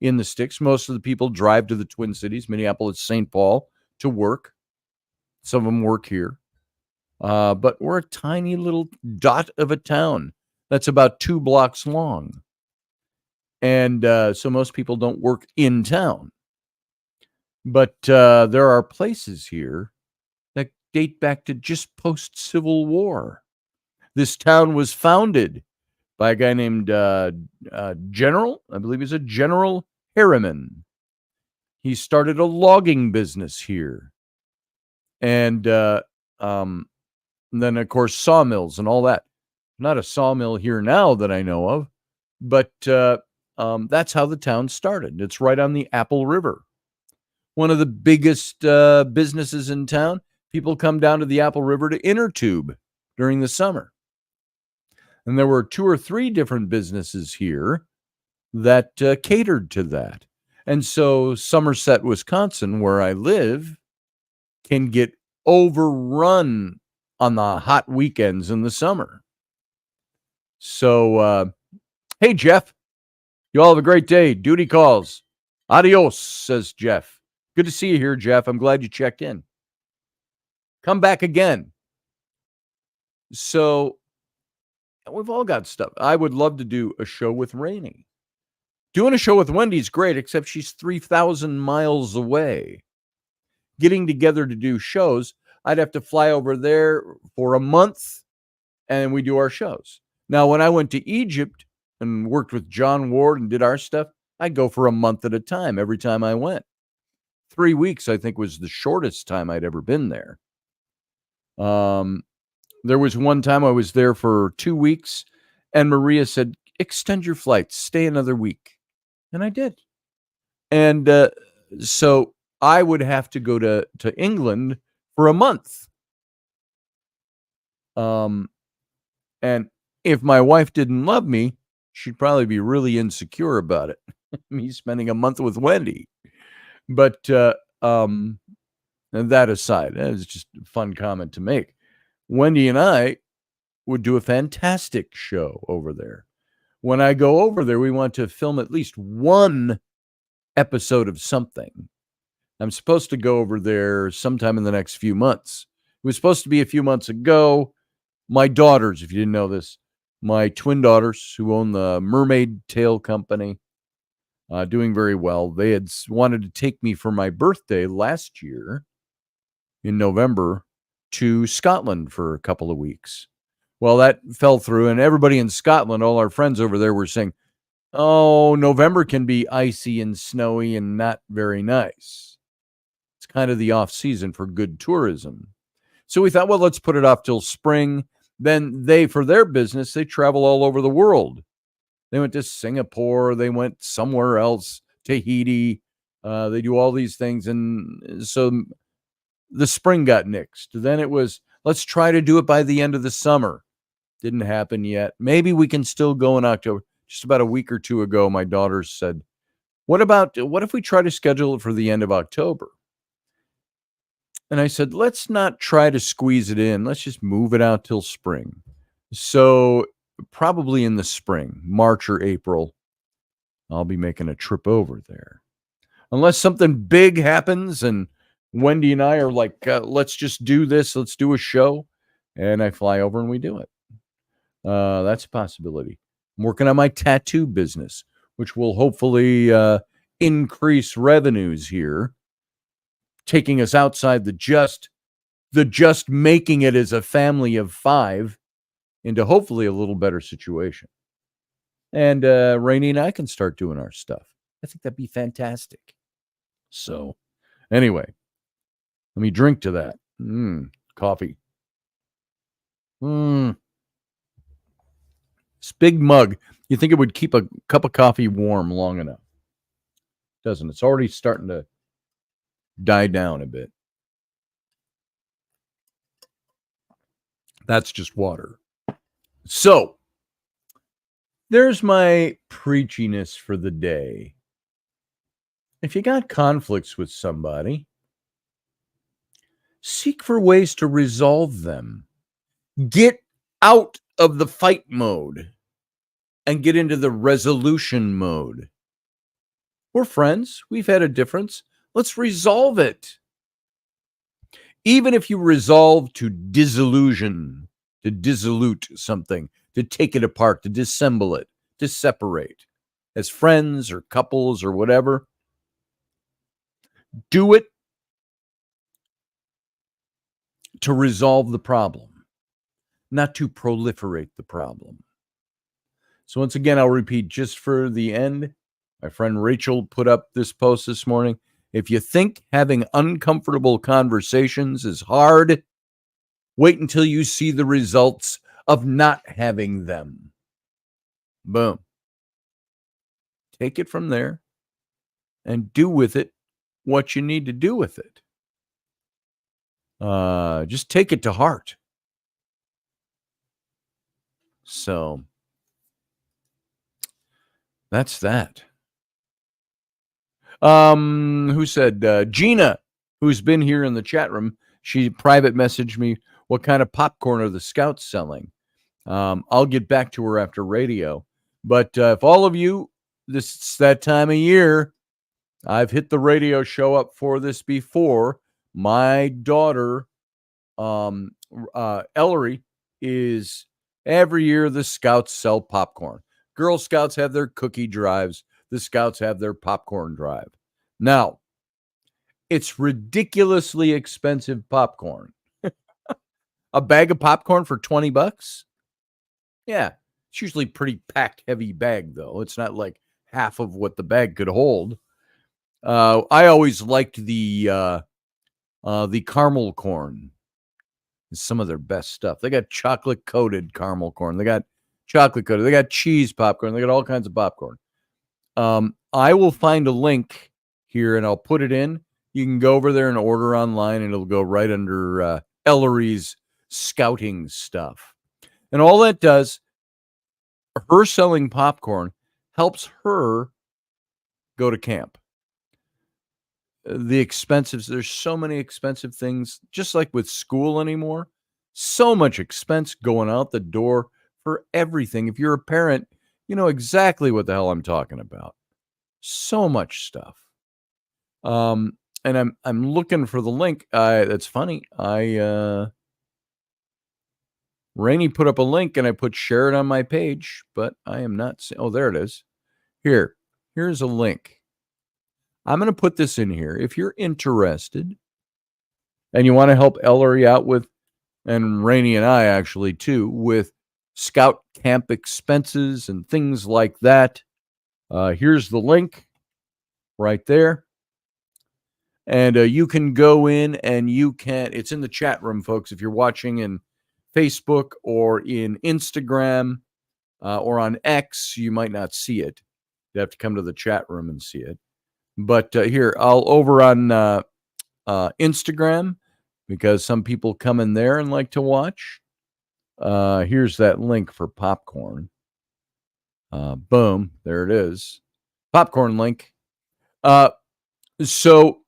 in the sticks. Most of the people drive to the Twin Cities, Minneapolis, St. Paul, to work. Some of them work here. But we're a tiny little dot of a town that's about 2 blocks long. And so most people don't work in town. But there are places here that date back to just post-Civil War. This town was founded by a guy named General, I believe he's a General Harriman. He started a logging business here. And then, of course, sawmills and all that. Not a sawmill here now that I know of, but that's how the town started. It's right on the Apple River. One of the biggest businesses in town. People come down to the Apple River to inner tube during the summer. And there were 2 or 3 different businesses here that catered to that. And so Somerset, Wisconsin, where I live, can get overrun on the hot weekends in the summer. So, hey, Jeff, you all have a great day. Duty calls. Adios, says Jeff. Good to see you here, Jeff. I'm glad you checked in. Come back again. So we've all got stuff. I would love to do a show with Rainey. Doing a show with Wendy's great, except she's 3,000 miles away. Getting together to do shows, I'd have to fly over there for a month, and we do our shows. Now, when I went to Egypt and worked with John Ward and did our stuff, I'd go for a month at a time every time I went. 3 weeks, I think, was the shortest time I'd ever been there. There was one time I was there for 2 weeks, and Maria said, extend your flights, stay another week. And I did. And so I would have to go to England for a month. And if my wife didn't love me, she'd probably be really insecure about it. Me spending a month with Wendy. But that aside, that was just a fun comment to make. Wendy and I would do a fantastic show over there. When I go over there, we want to film at least one episode of something. I'm supposed to go over there sometime in the next few months. It was supposed to be a few months ago. My daughters, if you didn't know this, my twin daughters who own the Mermaid Tail Company, doing very well. They had wanted to take me for my birthday last year in November to Scotland for a couple of weeks. Well, that fell through, and everybody in Scotland, all our friends over there were saying, oh, November can be icy and snowy and not very nice. It's kind of the off season for good tourism. So we thought, well, let's put it off till spring. Then they, for their business, they travel all over the world. They went to Singapore. They went somewhere else, Tahiti. They do all these things. And so the spring got nixed. Then it was, Let's try to do it by the end of the summer. Didn't happen yet. Maybe we can still go in October. Just about a week or two ago, my daughter said, what if we try to schedule it for the end of October? And I said, let's not try to squeeze it in. Let's just move it out till spring. So probably in the spring, March or April, I'll be making a trip over there. Unless something big happens and Wendy and I are like, let's just do this. Let's do a show. And I fly over and we do it. That's a possibility. I'm working on my tattoo business, which will hopefully increase revenues here, taking us outside the just making it as a family of 5 into hopefully a little better situation. And Rainey and I can start doing our stuff. I think that'd be fantastic. So anyway, let me drink to that. Coffee. This big mug. You think it would keep a cup of coffee warm long enough? Doesn't. It's already starting to die down a bit. That's just water. So there's my preachiness for the day. If you got conflicts with somebody, seek for ways to resolve them. Get out of the fight mode and get into the resolution mode. We're friends. We've had a difference. Let's resolve it. Even if you resolve to disillusion, to dissolute something, to take it apart, to dissemble it, to separate as friends or couples or whatever, do it to resolve the problem, not to proliferate the problem. So once again, I'll repeat just for the end. My friend Rachel put up this post this morning. If you think having uncomfortable conversations is hard, wait until you see the results of not having them. Boom. Take it from there and do with it what you need to do with it. Just take it to heart. So that's that. Who said Gina, who's been here in the chat room, she private messaged me, what kind of popcorn are the Scouts selling? I'll get back to her after radio. But if all of you, this is that time of year, I've hit the radio show up for this before. My daughter, Ellery, is every year the Scouts sell popcorn. Girl Scouts have their cookie drives. The Scouts have their popcorn drive. Now, it's ridiculously expensive popcorn. A bag of popcorn for $20? Yeah, it's usually pretty packed, heavy bag, though. It's not like half of what the bag could hold. I always liked the caramel corn. It's some of their best stuff. They got chocolate-coated caramel corn. They got chocolate-coated. They got cheese popcorn. They got all kinds of popcorn. I will find a link here, and I'll put it in. You can go over there and order online, and it'll go right under Ellery's scouting stuff. And all that does, her selling popcorn helps her go to camp. The expensive, there's so many expensive things, just like with school anymore. So much expense going out the door for everything. If you're a parent, you know exactly what the hell I'm talking about. So much stuff. And I'm looking for the link. That's funny. Rainey put up a link and I put share it on my page, but I am not. Oh, there it is. Here's a link. I'm going to put this in here. If you're interested and you want to help Ellery out with, and Rainey and I actually too, with scout camp expenses and things like that, here's the link right there. And you can go in and it's in the chat room, folks. If you're watching in Facebook or in Instagram or on X, you might not see it. You have to come to the chat room and see it. But here, I'll over on Instagram, because some people come in there and like to watch. Here's that link for popcorn. Boom, there it is. Popcorn link. So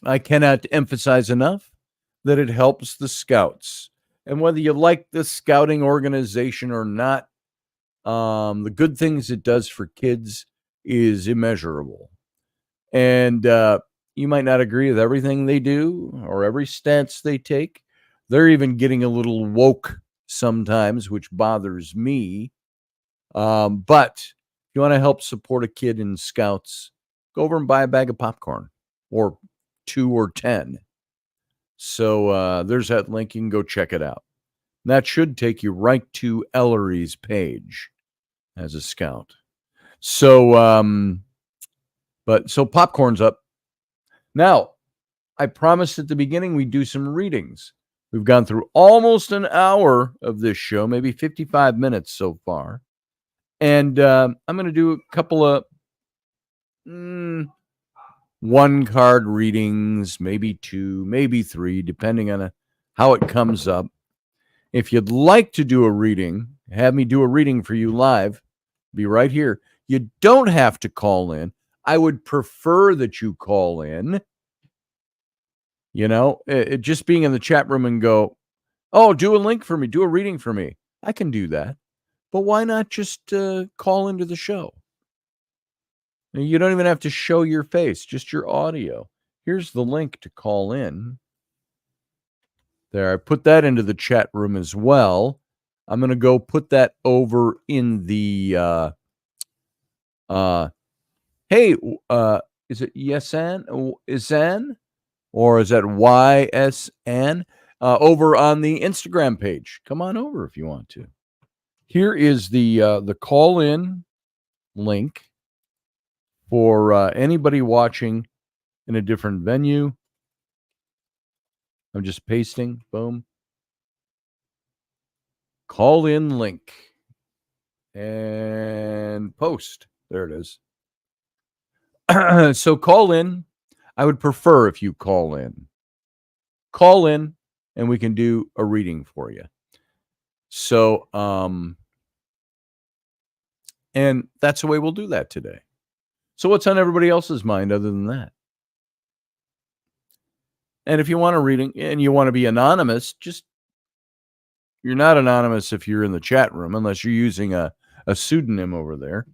I cannot emphasize enough that it helps the scouts. And whether you like the scouting organization or not, the good things it does for kids is immeasurable. And you might not agree with everything they do or every stance they take. They're even getting a little woke sometimes, which bothers me. But if you want to help support a kid in scouts, go over and buy a bag of popcorn, or 2 or 10. So there's that link. You can go check it out. And that should take you right to Ellery's page as a scout. So, so popcorn's up. Now, I promised at the beginning we'd do some readings. We've gone through almost an hour of this show, maybe 55 minutes so far. And I'm going to do a couple of one-card readings, maybe 2, maybe 3, depending on how it comes up. If you'd like to do a reading, have me do a reading for you live, be right here. You don't have to call in. I would prefer that you call in. You know, just being in the chat room and go, oh, do a link for me, do a reading for me. I can do that. But why not just call into the show? You don't even have to show your face, just your audio. Here's the link to call in. There, I put that into the chat room as well. I'm going to go put that over in the, hey, is it YSN? Isan? Or is that YSN? Over on the Instagram page. Come on over if you want to. Here is the call-in link for anybody watching in a different venue. I'm just pasting. Boom. Call-in link. And post. There it is. So call in. I would prefer if you call in. Call in, and we can do a reading for you. So, and that's the way we'll do that today. So what's on everybody else's mind other than that? And if you want a reading and you want to be anonymous, you're not anonymous if you're in the chat room, unless you're using a pseudonym over there.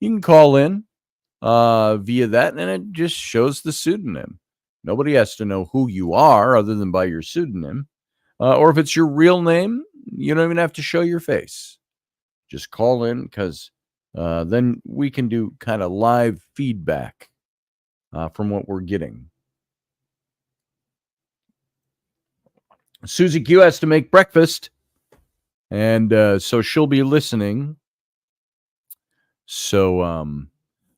You can call in via that, and it just shows the pseudonym. Nobody has to know who you are other than by your pseudonym. Or if it's your real name, you don't even have to show your face. Just call in, because then we can do kind of live feedback from what we're getting. Susie Q has to make breakfast, and so she'll be listening. So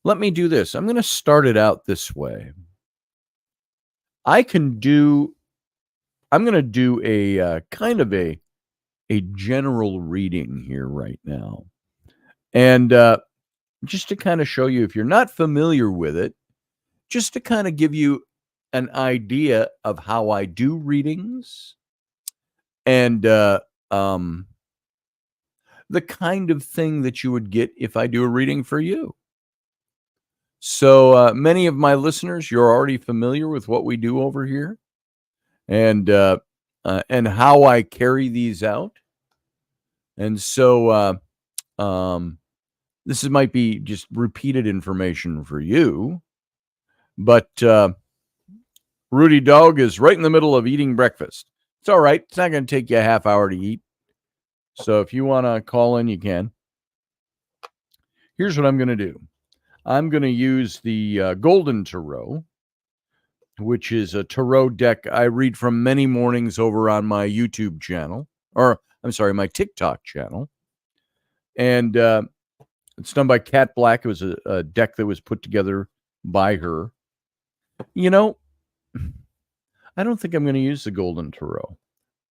let me do this. I'm going to start it out this way. I'm going to do a kind of a general reading here right now. And just to kind of show you, if you're not familiar with it, just to kind of give you an idea of how I do readings and the kind of thing that you would get if I do a reading for you. So many of my listeners, you're already familiar with what we do over here, and how I carry these out. And so this might be just repeated information for you, but Rudy Dog is right in the middle of eating breakfast. It's all right. It's not going to take you a half hour to eat. So if you want to call in, you can. Here's what I'm going to do. I'm going to use the Golden Tarot, which is a tarot deck I read from many mornings over on my YouTube channel, or I'm sorry, my TikTok channel. And it's done by Kat Black. It was a deck that was put together by her. You know, I don't think I'm going to use the Golden Tarot.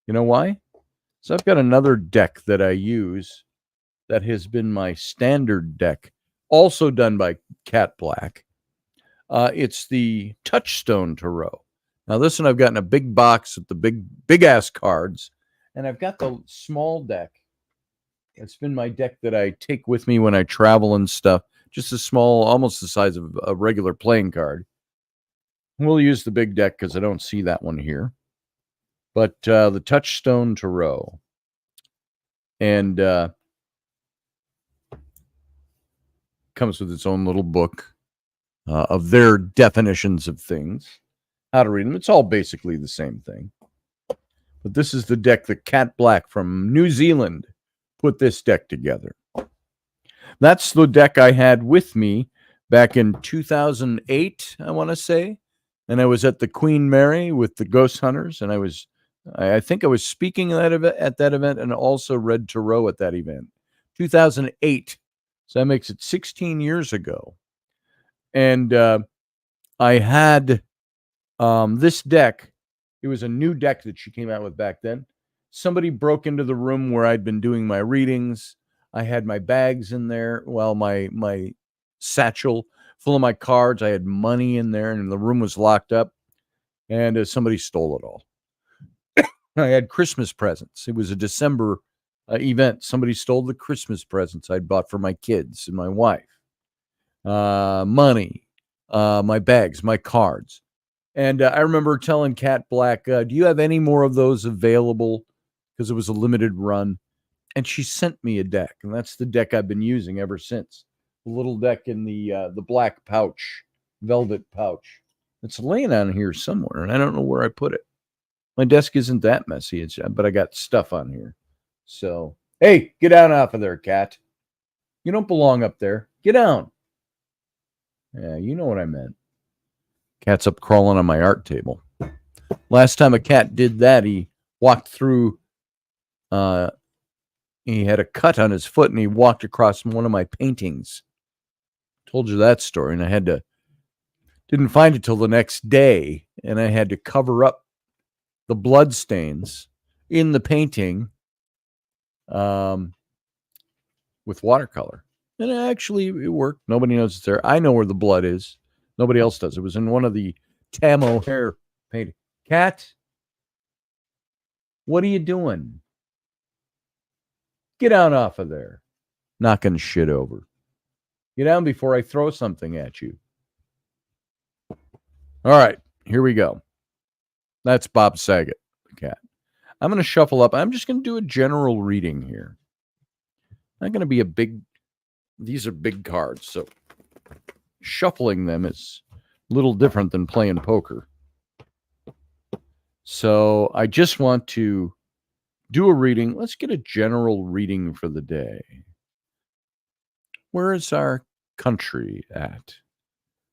You know why? So I've got another deck that I use that has been my standard deck, also done by Kat Black. It's the Touchstone Tarot. Now this one I've got in a big box with the big ass cards, and I've got the small deck. It's been my deck that I take with me when I travel and stuff. Just a small, almost the size of a regular playing card. We'll use the big deck because I don't see that one here. But the Touchstone Tarot. And comes with its own little book of their definitions of things, how to read them. It's all basically the same thing. But this is the deck that Cat Black from New Zealand put this deck together. That's the deck I had with me back in 2008, I want to say. And I was at the Queen Mary with the Ghost Hunters, and I think I was speaking at that event and also read Tarot at that event. 2008. So that makes it 16 years ago. And I had this deck. It was a new deck that she came out with back then. Somebody broke into the room where I'd been doing my readings. I had my bags in there, my satchel full of my cards. I had money in there, and the room was locked up. And somebody stole it all. I had Christmas presents. It was a December event. Somebody stole the Christmas presents I'd bought for my kids and my wife. Money, my bags, my cards. And I remember telling Cat Black, do you have any more of those available? Because it was a limited run. And she sent me a deck. And that's the deck I've been using ever since. The little deck in the black pouch, velvet pouch. It's laying on here somewhere, and I don't know where I put it. My desk isn't that messy, but I got stuff on here. So, hey, get down off of there, Cat. You don't belong up there. Get down. Yeah, you know what I meant. Cat's up crawling on my art table. Last time a cat did that, he walked through, he had a cut on his foot, and he walked across one of my paintings. Told you that story, and didn't find it till the next day, and I had to cover up the blood stains in the painting with watercolor. And actually, it worked. Nobody knows it's there. I know where the blood is. Nobody else does. It was in one of the Tamo hair painting. Cat, what are you doing? Get down off of there. Knocking shit over. Get down before I throw something at you. All right, here we go. That's Bob Saget, the cat. I'm going to shuffle up. I'm just going to do a general reading here. Not going to be these are big cards, so shuffling them is a little different than playing poker. So I just want to do a reading. Let's get a general reading for the day. Where is our country at?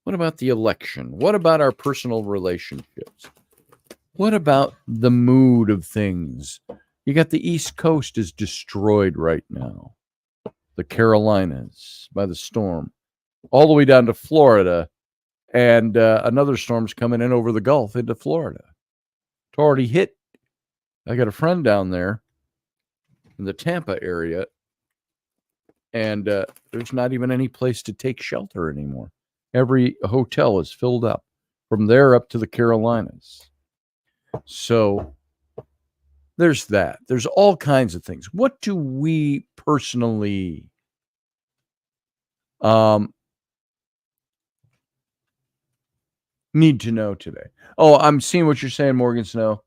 What about the election? What about our personal relationships? What about the mood of things? You got the East Coast is destroyed right now. The Carolinas by the storm. All the way down to Florida. And another storm's coming in over the Gulf into Florida. It's already hit. I got a friend down there in the Tampa area. And there's not even any place to take shelter anymore. Every hotel is filled up. From there up to the Carolinas. So there's that. There's all kinds of things. What do we personally need to know today? Oh, I'm seeing what you're saying, Morgan Snow.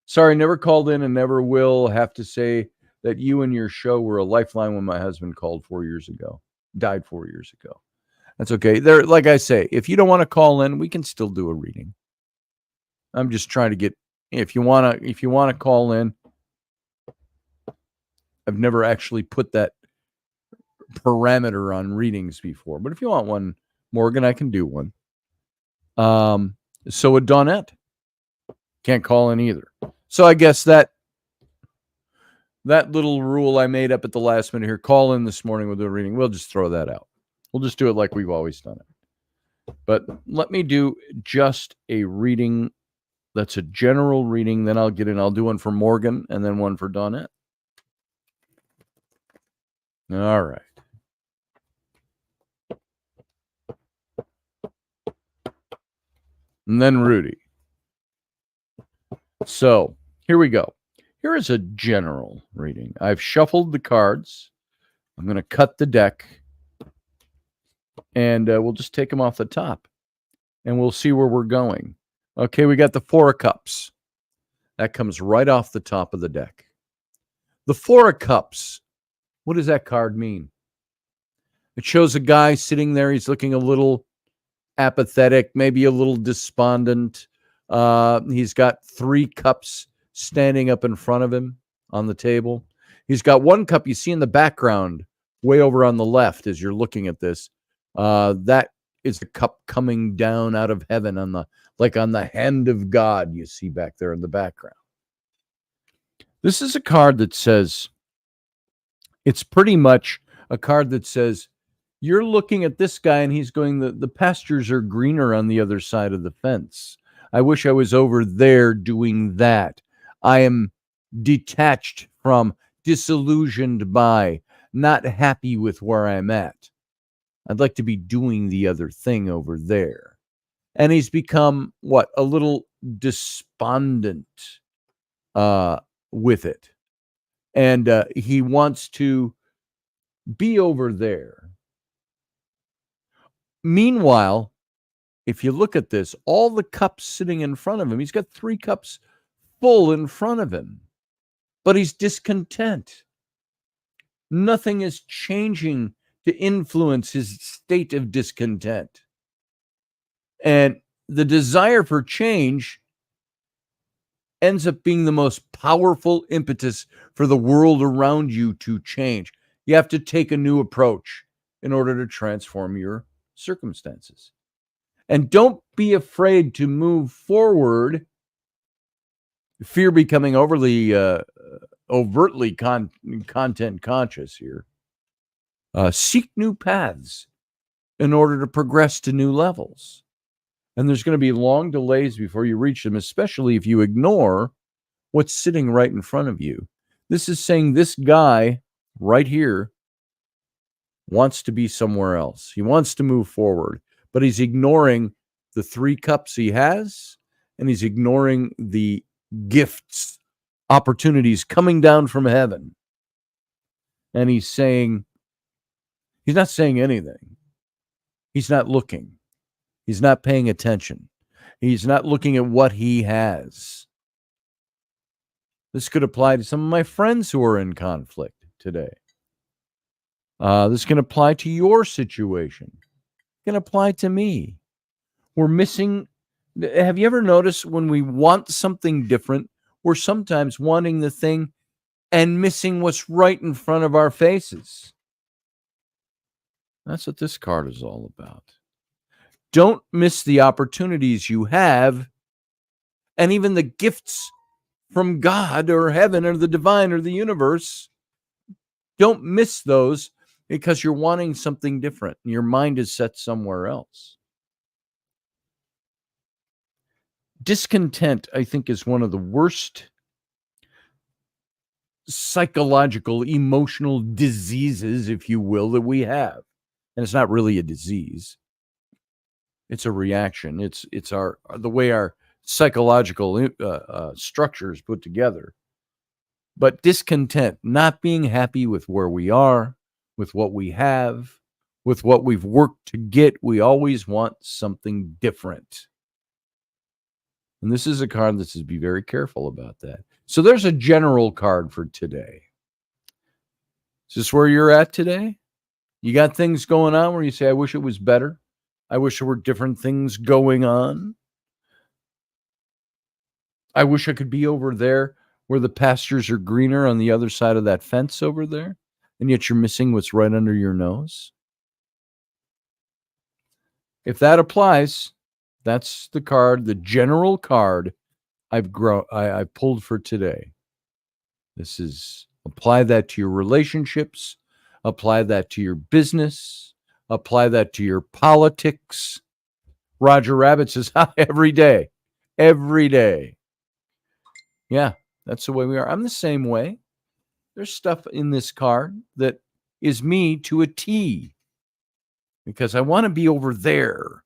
Sorry, never called in and never will. Have to say that you and your show were a lifeline when my husband called 4 years ago. Died 4 years ago. That's okay. There, like I say, if you don't want to call in, we can still do a reading. I'm just trying to get. If you want to call in, I've never actually put that parameter on readings before. But if you want one, Morgan, I can do one. So a Dawnette can't call in either. So I guess that little rule I made up at the last minute here, call in this morning with a reading, we'll just throw that out. We'll just do it like we've always done it. But let me do just a reading. That's a general reading. Then I'll do one for Morgan and then one for Dawnette. All right. And then Rudy. So here we go. Here is a general reading. I've shuffled the cards. I'm going to cut the deck, and we'll just take them off the top, and we'll see where we're going. Okay, we got the Four of Cups. That comes right off the top of the deck. The Four of Cups, what does that card mean? It shows a guy sitting there. He's looking a little apathetic, maybe a little despondent. He's got 3 cups standing up in front of him on the table. He's got 1 cup you see in the background way over on the left as you're looking at this. That is a cup coming down out of heaven on the hand of God you see back there in the background. This is a card that says, it's pretty much a card that says, you're looking at this guy and he's going, the pastures are greener on the other side of the fence. I wish I was over there doing that. I am detached from, disillusioned by, not happy with where I'm at. I'd like to be doing the other thing over there. And he's become, a little despondent with it. And he wants to be over there. Meanwhile, if you look at this, all the cups sitting in front of him, he's got 3 cups full in front of him, but he's discontent. Nothing is changing to influence his state of discontent. And the desire for change ends up being the most powerful impetus for the world around you to change. You have to take a new approach in order to transform your circumstances. And don't be afraid to move forward. Fear becoming overtly content conscious here. Seek new paths in order to progress to new levels. And there's going to be long delays before you reach them, especially if you ignore what's sitting right in front of you. This is saying this guy right here wants to be somewhere else. He wants to move forward, but he's ignoring the 3 cups he has, and he's ignoring the gifts, opportunities coming down from heaven. And he's not saying anything. He's not looking. He's not paying attention. He's not looking at what he has. This could apply to some of my friends who are in conflict today. This can apply to your situation. It can apply to me. We're missing. Have you ever noticed when we want something different, we're sometimes wanting the thing and missing what's right in front of our faces? That's what this card is all about. Don't miss the opportunities you have, and even the gifts from God or heaven or the divine or the universe. Don't miss those because you're wanting something different and your mind is set somewhere else. Discontent, I think, is one of the worst psychological, emotional diseases, if you will, that we have. And it's not really a disease. It's a reaction. It's the way our psychological structure is put together. But discontent, not being happy with where we are, with what we have, with what we've worked to get. We always want something different. And this is a card that says be very careful about that. So there's a general card for today. Is this where you're at today? You got things going on where you say, I wish it was better. I wish there were different things going on. I wish I could be over there where the pastures are greener on the other side of that fence over there. And yet you're missing what's right under your nose. If that applies, that's the card, the general card I've pulled for today. This is, apply that to your relationships, apply that to your business, apply that to your politics. Roger Rabbit says, every day. Yeah, that's the way we are. I'm the same way. There's stuff in this card that is me to a T because I want to be over there.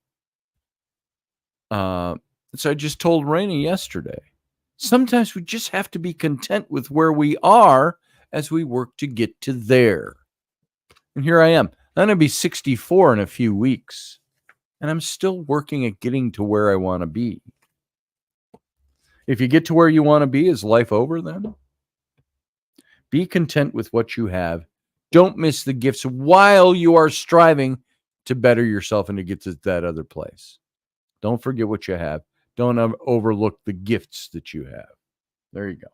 So I just told Rainey yesterday, Sometimes we just have to be content with where we are as we work to get to there. And here I am. I'm going to be 64 in a few weeks, and I'm still working at getting to where I want to be. If you get to where you want to be, is life over then? Be content with what you have. Don't miss the gifts while you are striving to better yourself and to get to that other place. Don't forget what you have. Don't overlook the gifts that you have. There you go.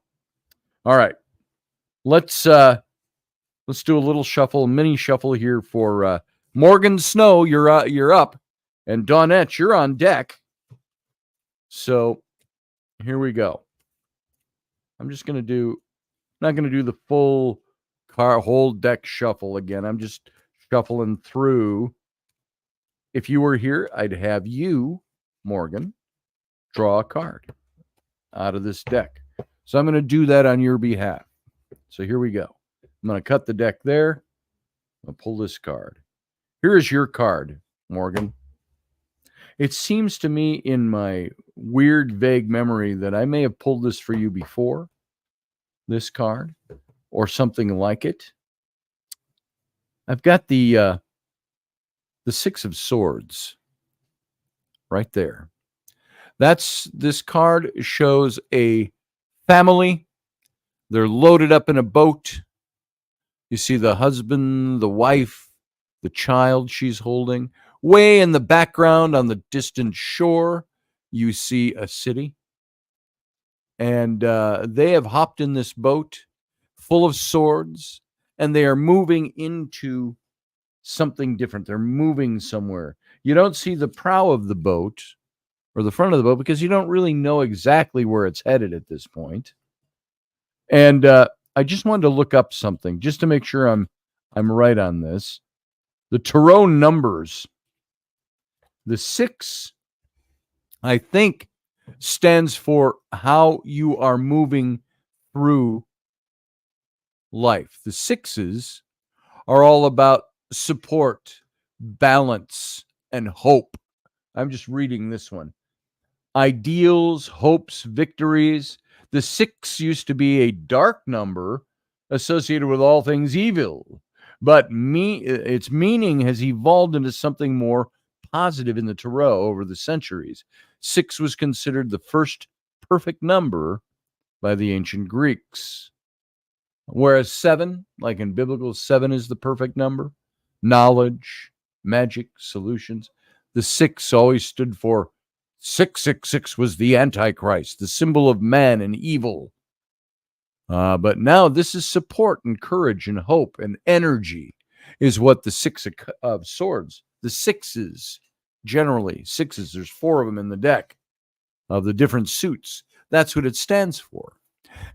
All right. Let's do a little shuffle, mini shuffle here for Morgan Snow. You're up, and Dawnette, you're on deck. So here we go. I'm just not going to do the full whole deck shuffle again. I'm just shuffling through. If you were here, I'd have you, Morgan, draw a card out of this deck. So I'm going to do that on your behalf. So here we go. I'm going to cut the deck there. I'll pull this card. Here is your card, Morgan. It seems to me in my weird, vague memory that I may have pulled this for you before, this card, or something like it. I've got the Six of Swords right there. This card shows a family. They're loaded up in a boat. You see the husband, the wife, the child she's holding. Way in the background on the distant shore, you see a city. And they have hopped in this boat full of swords, and they are moving into something different. They're moving somewhere. You don't see the prow of the boat or the front of the boat because you don't really know exactly where it's headed at this point. And I just wanted to look up something just to make sure I'm right on this. The tarot numbers, the 6, I think, stands for how you are moving through life. The 6s are all about support, balance, and hope. I'm just reading this one. Ideals, hopes, victories. The 6 used to be a dark number associated with all things evil, but its meaning has evolved into something more positive in the tarot over the centuries. 6 was considered the first perfect number by the ancient Greeks, whereas 7, like in biblical, 7 is the perfect number. Knowledge, magic, solutions. The 6 always stood for 666 was the Antichrist, the symbol of man and evil. But now this is support and courage and hope and energy is what the 6 of Swords, the 6s, generally 6s, there's 4 of them in the deck of the different suits. That's what it stands for.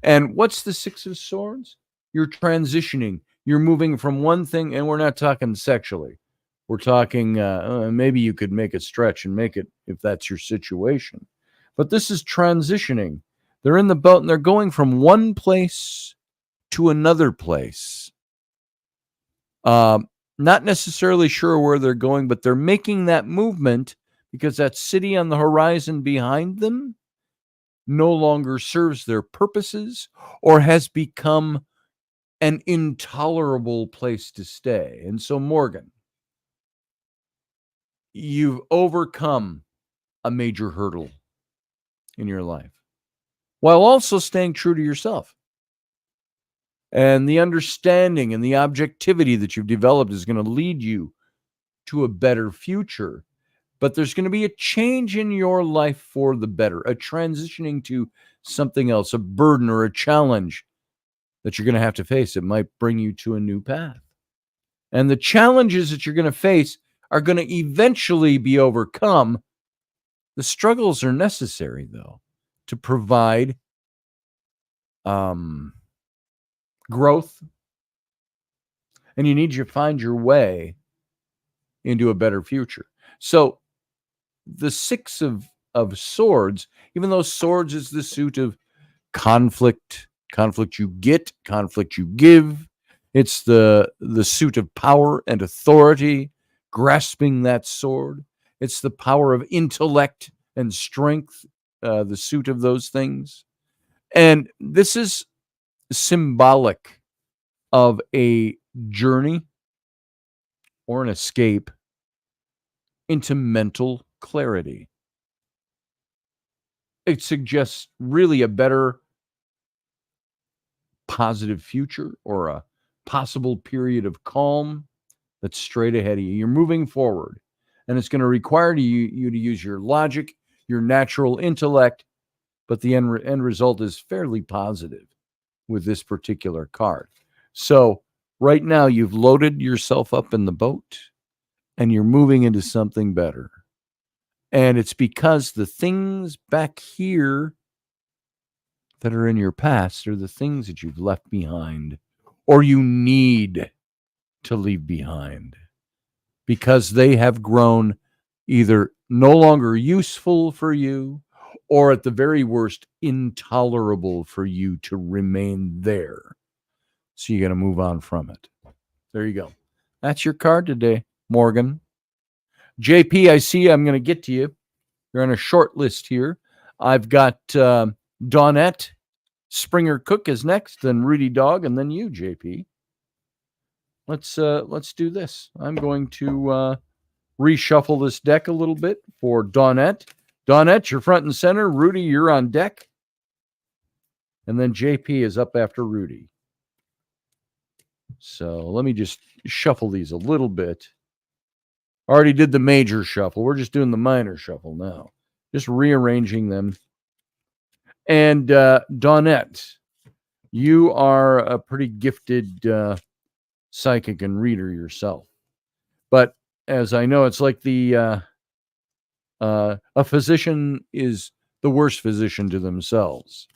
And what's the 6 of Swords? You're transitioning. You're moving from one thing, and we're not talking sexually. We're talking, maybe you could make a stretch and make it if that's your situation. But this is transitioning. They're in the boat, and they're going from one place to another place. Not necessarily sure where they're going, but they're making that movement because that city on the horizon behind them no longer serves their purposes or has become an intolerable place to stay. And so, Morgan, you've overcome a major hurdle in your life while also staying true to yourself. And the understanding and the objectivity that you've developed is going to lead you to a better future. But there's going to be a change in your life for the better, a transitioning to something else, a burden or a challenge that you're going to have to face. It might bring you to a new path. And the challenges that you're going to face are going to eventually be overcome. The struggles are necessary, though, to provide growth. And you need to find your way into a better future. So the 6 of Swords, even though Swords is the suit of conflict you get, conflict you give, it's the suit of power and authority, grasping that sword. It's the power of intellect and strength, the suit of those things. And this is symbolic of a journey or an escape into mental clarity. It suggests really a better positive future or a possible period of calm that's straight ahead of you. You're moving forward, and it's going to require you to use your logic, your natural intellect, but the end result is fairly positive with this particular card. So right now you've loaded yourself up in the boat and you're moving into something better. And it's because the things back here that are in your past are the things that you've left behind or you need to leave behind because they have grown either no longer useful for you or at the very worst intolerable for you to remain there. So you got to move on from it. There you go. That's your card today, Morgan. JP, I see I'm going to get to you. You're on a short list here. I've got Dawnette Springer Cook is next, then Rudy Dog, and then you, JP. Let's do this. I'm going to reshuffle this deck a little bit for Dawnette. Dawnette, you're front and center. Rudy, you're on deck. And then JP is up after Rudy. So let me just shuffle these a little bit. Already did the major shuffle. We're just doing the minor shuffle now. Just rearranging them. And Dawnette, you are a pretty gifted psychic and reader yourself. But as I know, it's like a physician is the worst physician to themselves.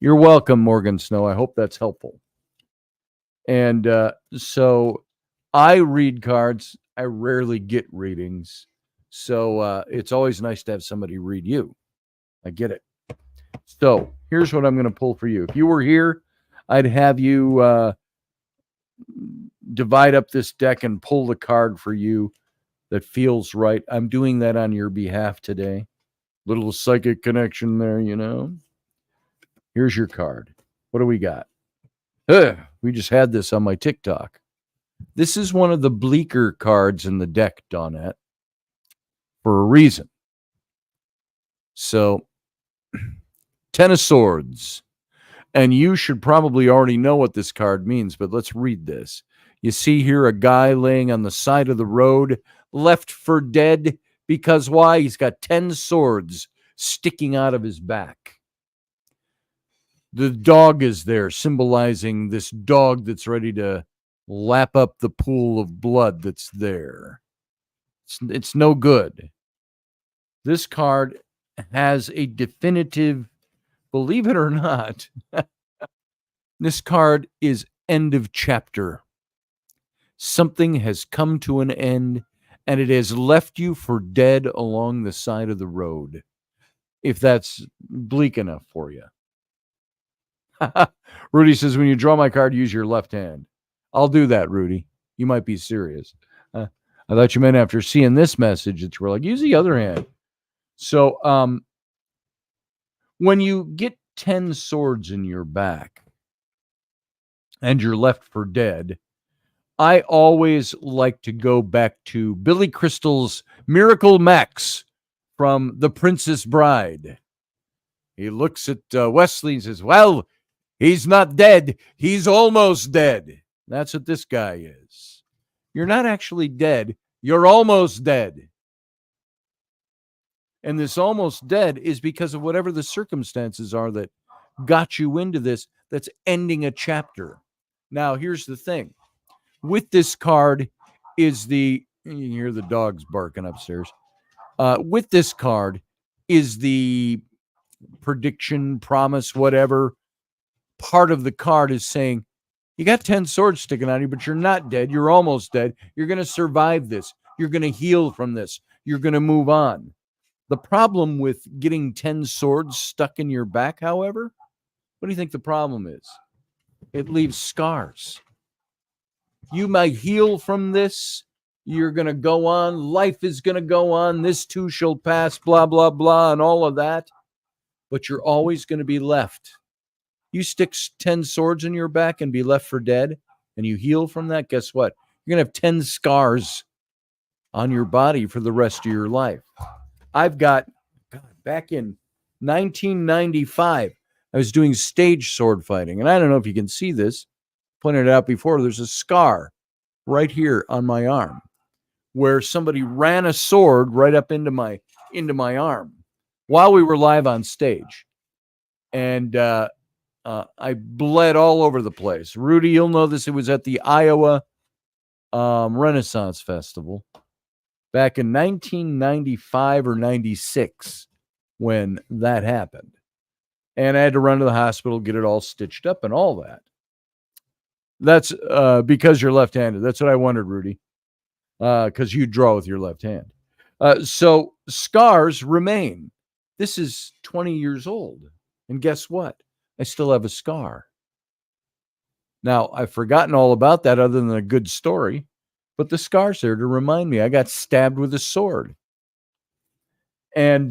You're welcome, Morgan Snow. I hope that's helpful. And so I read cards. I rarely get readings. So it's always nice to have somebody read you. I get it. So here's what I'm going to pull for you. If you were here, I'd have you divide up this deck and pull the card for you that feels right. I'm doing that on your behalf today. Little psychic connection there, you know. Here's your card. What do we got? We just had this on my TikTok. This is one of the bleaker cards in the deck, Dawnette, for a reason. So, Ten of Swords. And you should probably already know what this card means, but let's read this. You see here a guy laying on the side of the road, left for dead, because why? He's got 10 swords sticking out of his back. The dog is there, symbolizing this dog that's ready to lap up the pool of blood that's there. It's no good. This card has a definitive, believe it or not, this card is end of chapter. Something has come to an end, and it has left you for dead along the side of the road, if that's bleak enough for you. Rudy says, when you draw my card, use your left hand. I'll do that, Rudy. You might be serious. I thought you meant after seeing this message that you were like, use the other hand. So when you get 10 swords in your back and you're left for dead, I always like to go back to Billy Crystal's Miracle Max from The Princess Bride. He looks at Wesley and says, well, he's not dead. He's almost dead. That's what this guy is. You're not actually dead. You're almost dead. And this almost dead is because of whatever the circumstances are that got you into this, that's ending a chapter. Now, here's the thing. With this card is you can hear the dogs barking upstairs. With this card is the prediction, promise, whatever. Part of the card is saying, you got 10 swords sticking out of you, but you're not dead. You're almost dead. You're going to survive this. You're going to heal from this. You're going to move on. The problem with getting 10 swords stuck in your back, however, what do you think the problem is? It leaves scars. You might heal from this. You're going to go on. Life is going to go on. This too shall pass, blah, blah, blah, and all of that. But you're always going to be left You stick 10 swords in your back and be left for dead, and you heal from that, guess what? You're going to have 10 scars on your body for the rest of your life. I've got, God, back in 1995, I was doing stage sword fighting. And I don't know if you can see this, pointed it out before. There's a scar right here on my arm where somebody ran a sword right up into my arm while we were live on stage. And I bled all over the place. Rudy, you'll know this. It was at the Iowa Renaissance Festival back in 1995 or 96 when that happened. And I had to run to the hospital, get it all stitched up and all that. That's because you're left-handed. That's what I wondered, Rudy, because you draw with your left hand. So scars remain. This is 20 years old. And guess what? I still have a scar. Now, I've forgotten all about that other than a good story, but the scar's there to remind me I got stabbed with a sword. And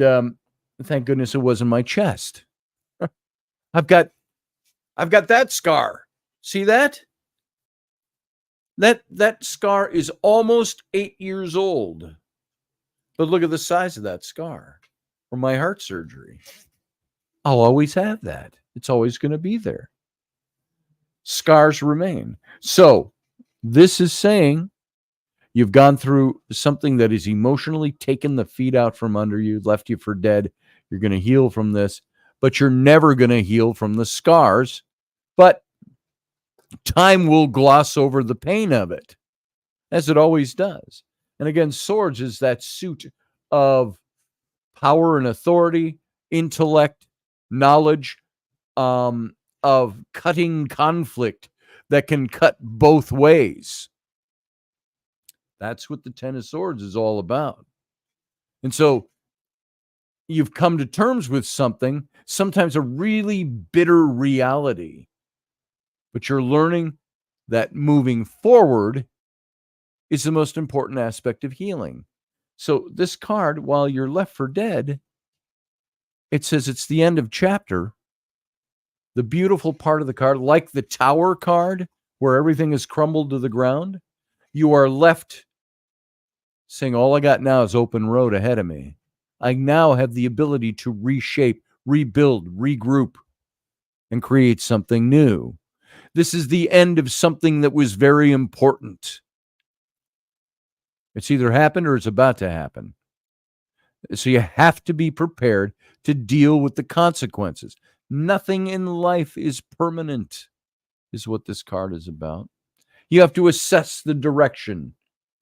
thank goodness it wasn't my chest. I've got that scar. See that? That scar is almost 8 years old. But look at the size of that scar from my heart surgery. I'll always have that. It's always going to be there. Scars remain. So this is saying you've gone through something that has emotionally taken the feet out from under you, left you for dead. You're going to heal from this, but you're never going to heal from the scars. But time will gloss over the pain of it, as it always does. And again, swords is that suit of power and authority, intellect, knowledge, of cutting conflict that can cut both ways. That's what the Ten of Swords is all about. And so you've come to terms with something, sometimes a really bitter reality, but you're learning that moving forward is the most important aspect of healing. So this card, while you're left for dead, it says it's the end of chapter. The beautiful part of the card, like the Tower card, where everything is crumbled to the ground, you are left saying, all I got now is open road ahead of me. I now have the ability to reshape, rebuild, regroup, and create something new. This is the end of something that was very important. It's either happened or it's about to happen. So you have to be prepared to deal with the consequences. Nothing in life is permanent, is what this card is about. You have to assess the direction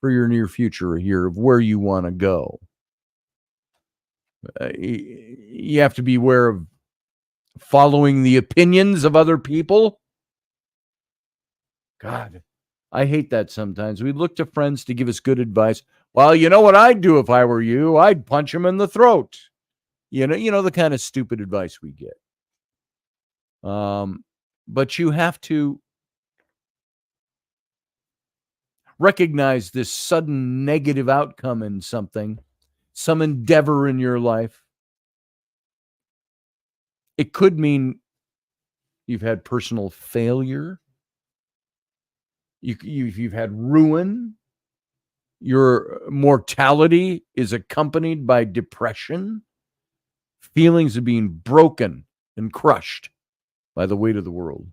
for your near future here of where you want to go. You have to be aware of following the opinions of other people. God, I hate that sometimes. We look to friends to give us good advice. Well, you know what I'd do if I were you? I'd punch him in the throat. You know the kind of stupid advice we get. But you have to recognize this sudden negative outcome in something, some endeavor in your life. It could mean you've had personal failure. You've had ruin. Your mortality is accompanied by depression, feelings of being broken and crushed by the weight of the world.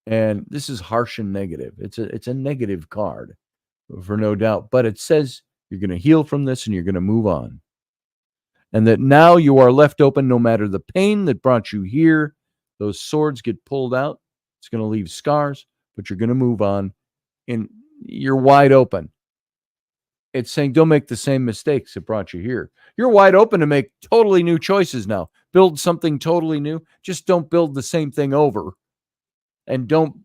And this is harsh and negative. It's a negative card, for no doubt. But it says you're going to heal from this and you're going to move on. And that now you are left open no matter the pain that brought you here. Those swords get pulled out. It's going to leave scars, but you're going to move on. And you're wide open. It's saying don't make the same mistakes that brought you here. You're wide open to make totally new choices now. Build something totally new. Just don't build the same thing over. And don't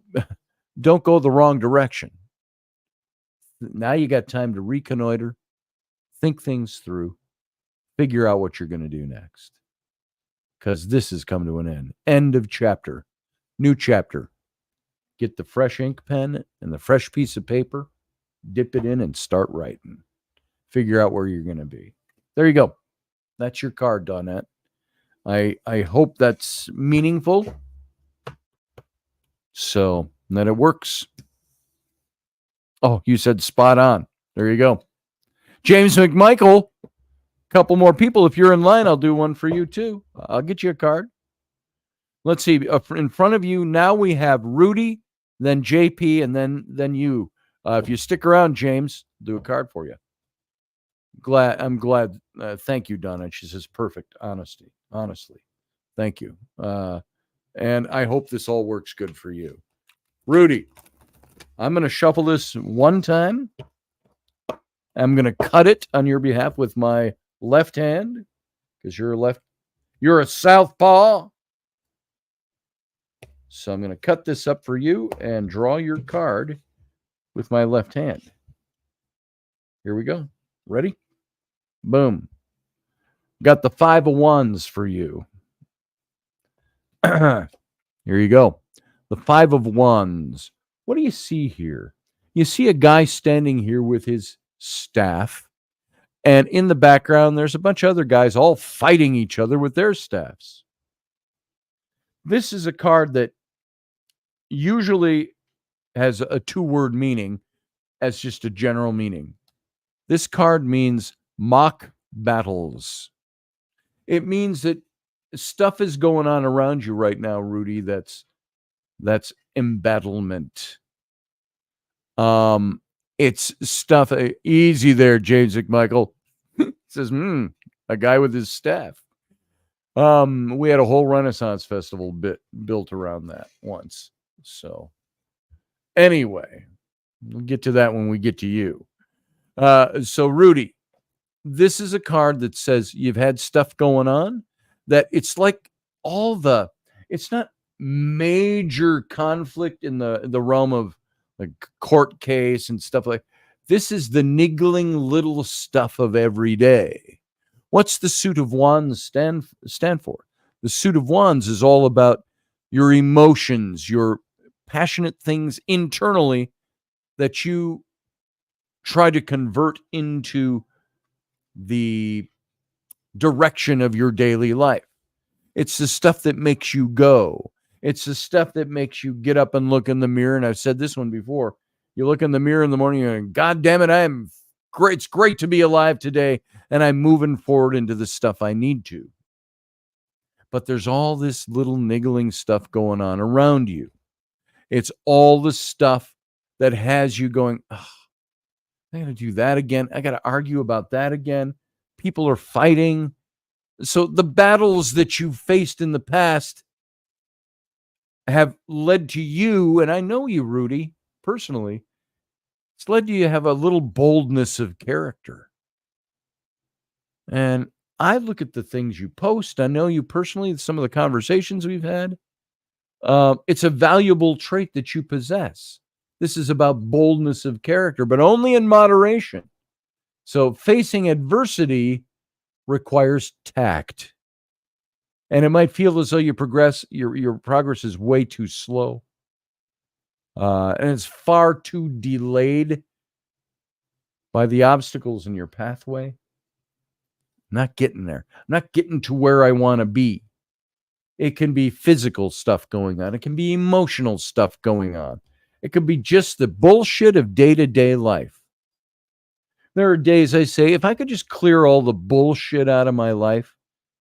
go the wrong direction. Now you got time to reconnoiter, think things through, figure out what you're going to do next. Because this has come to an end. End of chapter. New chapter. Get the fresh ink pen and the fresh piece of paper, dip it in and start writing. Figure out where you're going to be. There you go. That's your card, Donette. I hope that's meaningful. So that it works. Oh, you said spot on. There you go. James McMichael, couple more people. If you're in line, I'll do one for you too. I'll get you a card. Let's see. In front of you now we have Rudy, then JP, and then you. If you stick around, James, I'll do a card for you. I'm glad. Thank you, Donna. She says perfect. Honestly, thank you. And I hope this all works good for you, Rudy. I'm going to shuffle this one time. I'm going to cut it on your behalf with my left hand because you're a southpaw. So I'm going to cut this up for you and draw your card with my left hand. Here we go. Ready? Boom. Got the 5 of wands for you. Here you go. The 5 of wands. What do you see here? You see a guy standing here with his staff. And in the background, there's a bunch of other guys all fighting each other with their staffs. This is a card that usually has a 2-word meaning as just a general meaning. This card means mock battles. It means that stuff is going on around you right now, Rudy, that's embattlement. It's stuff easy there, James McMichael. Says, a guy with his staff. We had a whole Renaissance festival built around that once. So anyway, we'll get to that when we get to you. So Rudy, this is a card that says you've had stuff going on that it's like it's not major conflict in the realm of like court case and stuff like this is the niggling little stuff of every day. What's the suit of wands stand for? The suit of wands is all about your emotions, your passionate things internally that you try to convert into the direction of your daily life. It's the stuff that makes you go. It's the stuff that makes you get up and look in the mirror. And I've said this one before. You look in the mirror in the morning and God damn it, I'm great. It's great to be alive today. And I'm moving forward into the stuff I need to. But there's all this little niggling stuff going on around you. It's all the stuff that has you going, oh, I got to do that again. I got to argue about that again. People are fighting. So the battles that you've faced in the past have led to you, and I know you, Rudy, personally, it's led you to have a little boldness of character. And I look at the things you post. I know you personally, some of the conversations we've had. It's a valuable trait that you possess. This is about boldness of character, but only in moderation. So facing adversity requires tact. And it might feel as though your progress is way too slow. And it's far too delayed by the obstacles in your pathway. I'm not getting there. I'm not getting to where I want to be. It can be physical stuff going on. It can be emotional stuff going on. It could be just the bullshit of day-to-day life. There are days I say, if I could just clear all the bullshit out of my life,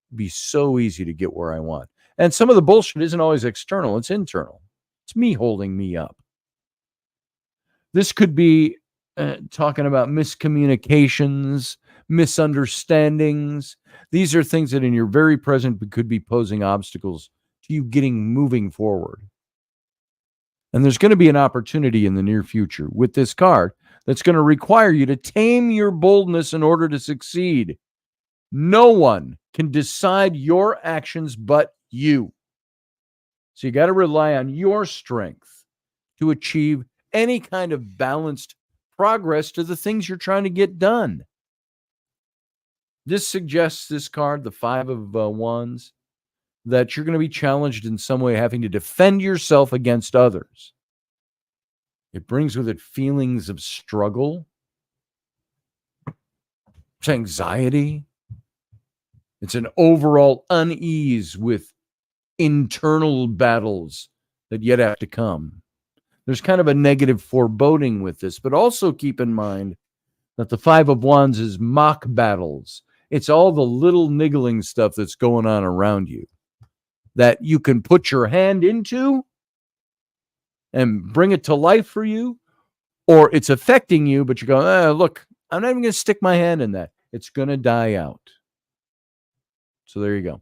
it'd be so easy to get where I want. And some of the bullshit isn't always external. It's internal. It's me holding me up. This could be talking about miscommunications, misunderstandings. These are things that in your very present could be posing obstacles to you moving forward. And there's going to be an opportunity in the near future with this card that's going to require you to tame your boldness in order to succeed. No one can decide your actions but you. So you got to rely on your strength to achieve any kind of balanced progress to the things you're trying to get done. This suggests, this card, the 5 of wands, that you're going to be challenged in some way, having to defend yourself against others. It brings with it feelings of struggle. It's anxiety. It's an overall unease with internal battles that yet have to come. There's kind of a negative foreboding with this, but also keep in mind that the Five of Wands is mock battles. It's all the little niggling stuff that's going on around you that you can put your hand into and bring it to life for you, or it's affecting you, but you go, look, I'm not even going to stick my hand in that. It's going to die out. So there you go.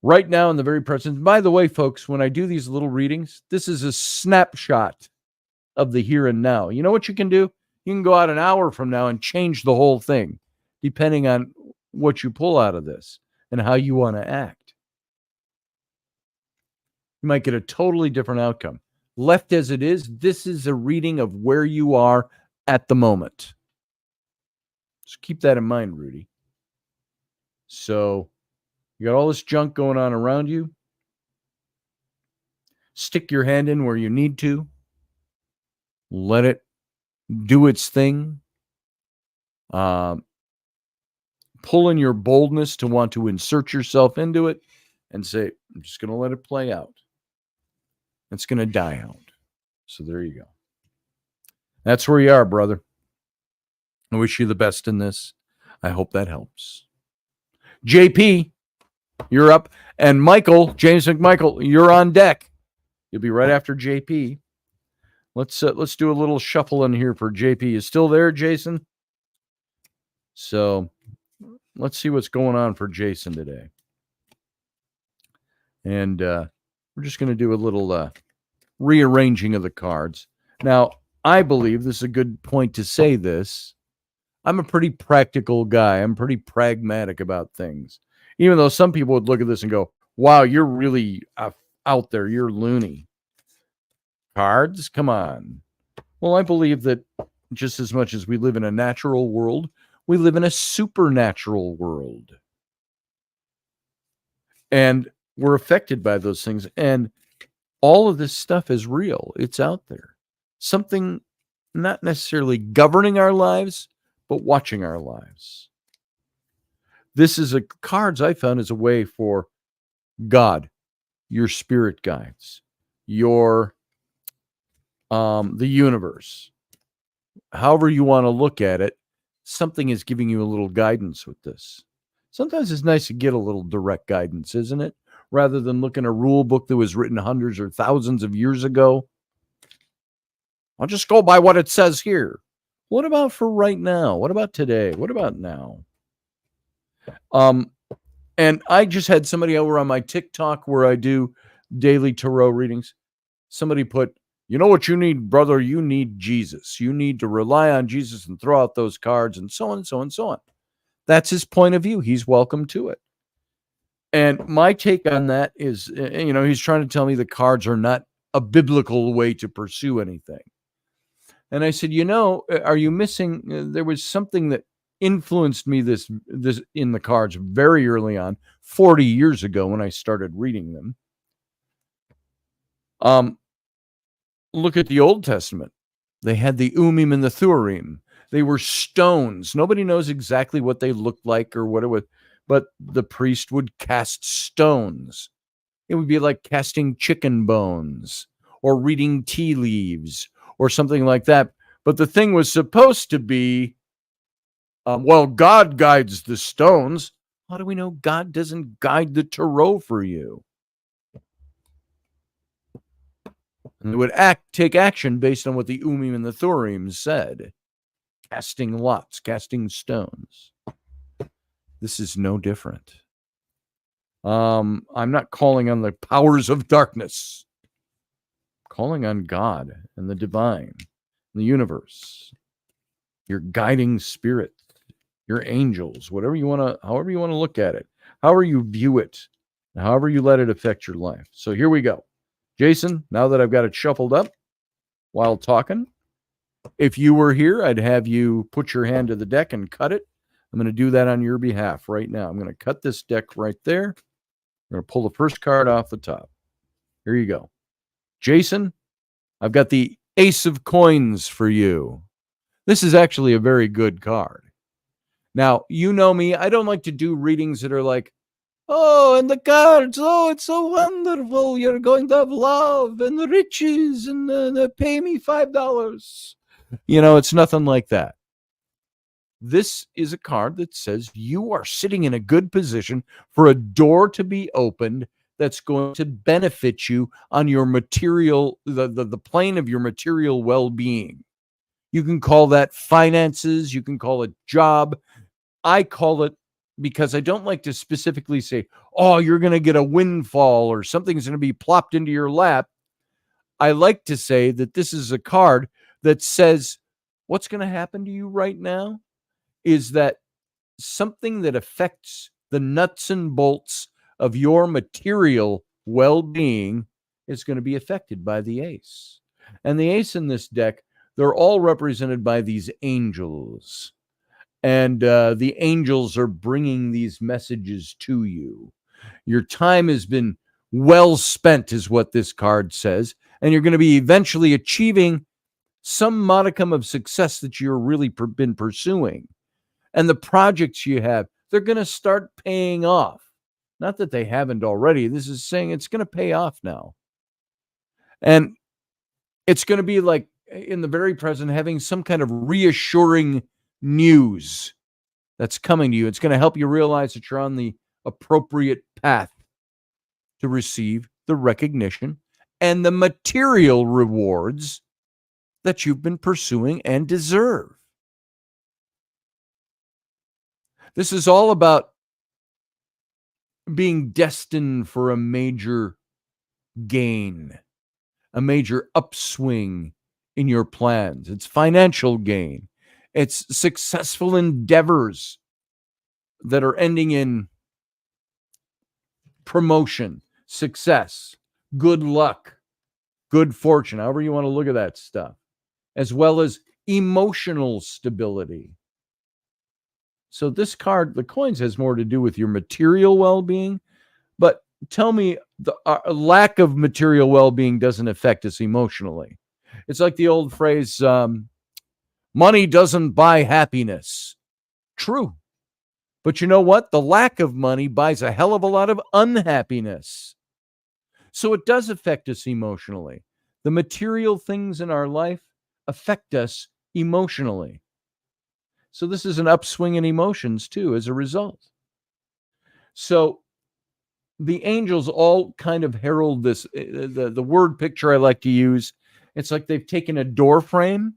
Right now in the very present. By the way, folks, when I do these little readings, this is a snapshot of the here and now. You know what you can do? You can go out an hour from now and change the whole thing, depending on what you pull out of this and how you want to act. You might get a totally different outcome. Left as it is, this is a reading of where you are at the moment. Just keep that in mind, Rudy. So you got all this junk going on around you. Stick your hand in where you need to. Let it do its thing. Pull in your boldness to want to insert yourself into it and say, I'm just going to let it play out. It's going to die out. So there you go. That's where you are, brother. I wish you the best in this. I hope that helps. JP, you're up. And Michael, James McMichael, you're on deck. You'll be right after JP. Let's do a little shuffle in here for JP. You still there, Jason? So let's see what's going on for Jason today. And we're just going to do a little rearranging of the cards. Now, I believe this is a good point to say this. I'm a pretty practical guy. I'm pretty pragmatic about things. Even though some people would look at this and go, wow, you're really out there. You're loony. Cards? Come on. Well, I believe that just as much as we live in a natural world, we live in a supernatural world. And we're affected by those things. And all of this stuff is real. It's out there. Something not necessarily governing our lives, but watching our lives. This is cards I found as a way for God, your spirit guides, your the universe. However you want to look at it, something is giving you a little guidance with this. Sometimes it's nice to get a little direct guidance, isn't it? Rather than look in a rule book that was written hundreds or thousands of years ago. I'll just go by what it says here. What about for right now? What about today? What about now? And I just had somebody over on my TikTok where I do daily tarot readings. Somebody put, you know what you need, brother? You need Jesus. You need to rely on Jesus and throw out those cards and so on and so on and so on. That's his point of view. He's welcome to it. And my take on that is, he's trying to tell me the cards are not a biblical way to pursue anything. And I said, are you missing? There was something that influenced me this in the cards very early on, 40 years ago when I started reading them. Look at the Old Testament. They had the Urim and the Thurim. They were stones. Nobody knows exactly what they looked like or what it was, but the priest would cast stones. It would be like casting chicken bones or reading tea leaves or something like that. But the thing was supposed to be, God guides the stones. How do we know God doesn't guide the tarot for you? And they would take action based on what the Urim and the Thurim said. Casting lots, casting stones. This is no different. I'm not calling on the powers of darkness. I'm calling on God and the divine, the universe, your guiding spirit, your angels, however you want to look at it, however you view it, however you let it affect your life. So here we go. Jason, now that I've got it shuffled up while talking, if you were here, I'd have you put your hand to the deck and cut it. I'm going to do that on your behalf right now. I'm going to cut this deck right there. I'm going to pull the first card off the top. Here you go. Jason, I've got the Ace of Coins for you. This is actually a very good card. Now, you know me. I don't like to do readings that are like, Oh, and the cards. Oh, it's so wonderful. You're going to have love and the riches and pay me $5. It's nothing like that. This is a card that says you are sitting in a good position for a door to be opened that's going to benefit you on your material, the plane of your material well-being. You can call that finances. You can call it job. I call it, because I don't like to specifically say, oh, you're going to get a windfall or something's going to be plopped into your lap. I like to say that this is a card that says what's going to happen to you right now is that something that affects the nuts and bolts of your material well-being is going to be affected by the ace. And the ace in this deck, they're all represented by these angels. And the angels are bringing these messages to you. Your time has been well spent, is what this card says. And you're going to be eventually achieving some modicum of success that you're really been pursuing. And the projects you have, they're going to start paying off. Not that they haven't already. This is saying it's going to pay off now. And it's going to be like in the very present, having some kind of reassuring news that's coming to you. It's going to help you realize that you're on the appropriate path to receive the recognition and the material rewards that you've been pursuing and deserve. This is all about being destined for a major gain, a major upswing in your plans. It's financial gain. It's successful endeavors that are ending in promotion, success, good luck, good fortune, however you want to look at that stuff, as well as emotional stability. So this card, the coins, has more to do with your material well-being, but tell me the lack of material well-being doesn't affect us emotionally. It's like the old phrase, money doesn't buy happiness. True. But you know what? The lack of money buys a hell of a lot of unhappiness. So it does affect us emotionally. The material things in our life affect us emotionally. So this is an upswing in emotions too, as a result. So the angels all kind of herald this. The word picture I like to use, it's like they've taken a door frame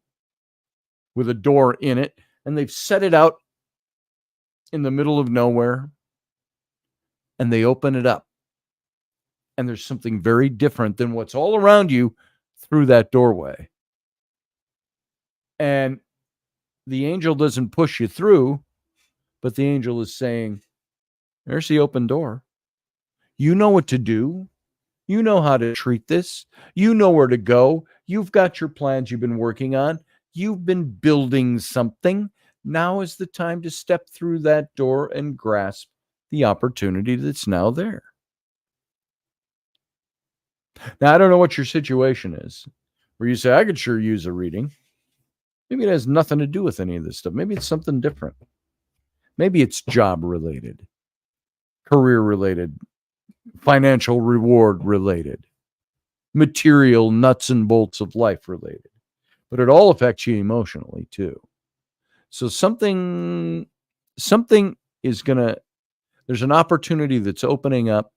with a door in it, and they've set it out in the middle of nowhere, and they open it up. And there's something very different than what's all around you through that doorway. And the angel doesn't push you through, but the angel is saying, there's the open door. You know what to do. You know how to treat this. You know where to go. You've got your plans you've been working on. You've been building something. Now is the time to step through that door and grasp the opportunity that's now there. Now, I don't know what your situation is, where you say, I could sure use a reading. Maybe it has nothing to do with any of this stuff. Maybe it's something different. Maybe it's job related, career related, financial reward related, material nuts and bolts of life related. But it all affects you emotionally too. So something is going to, there's an opportunity that's opening up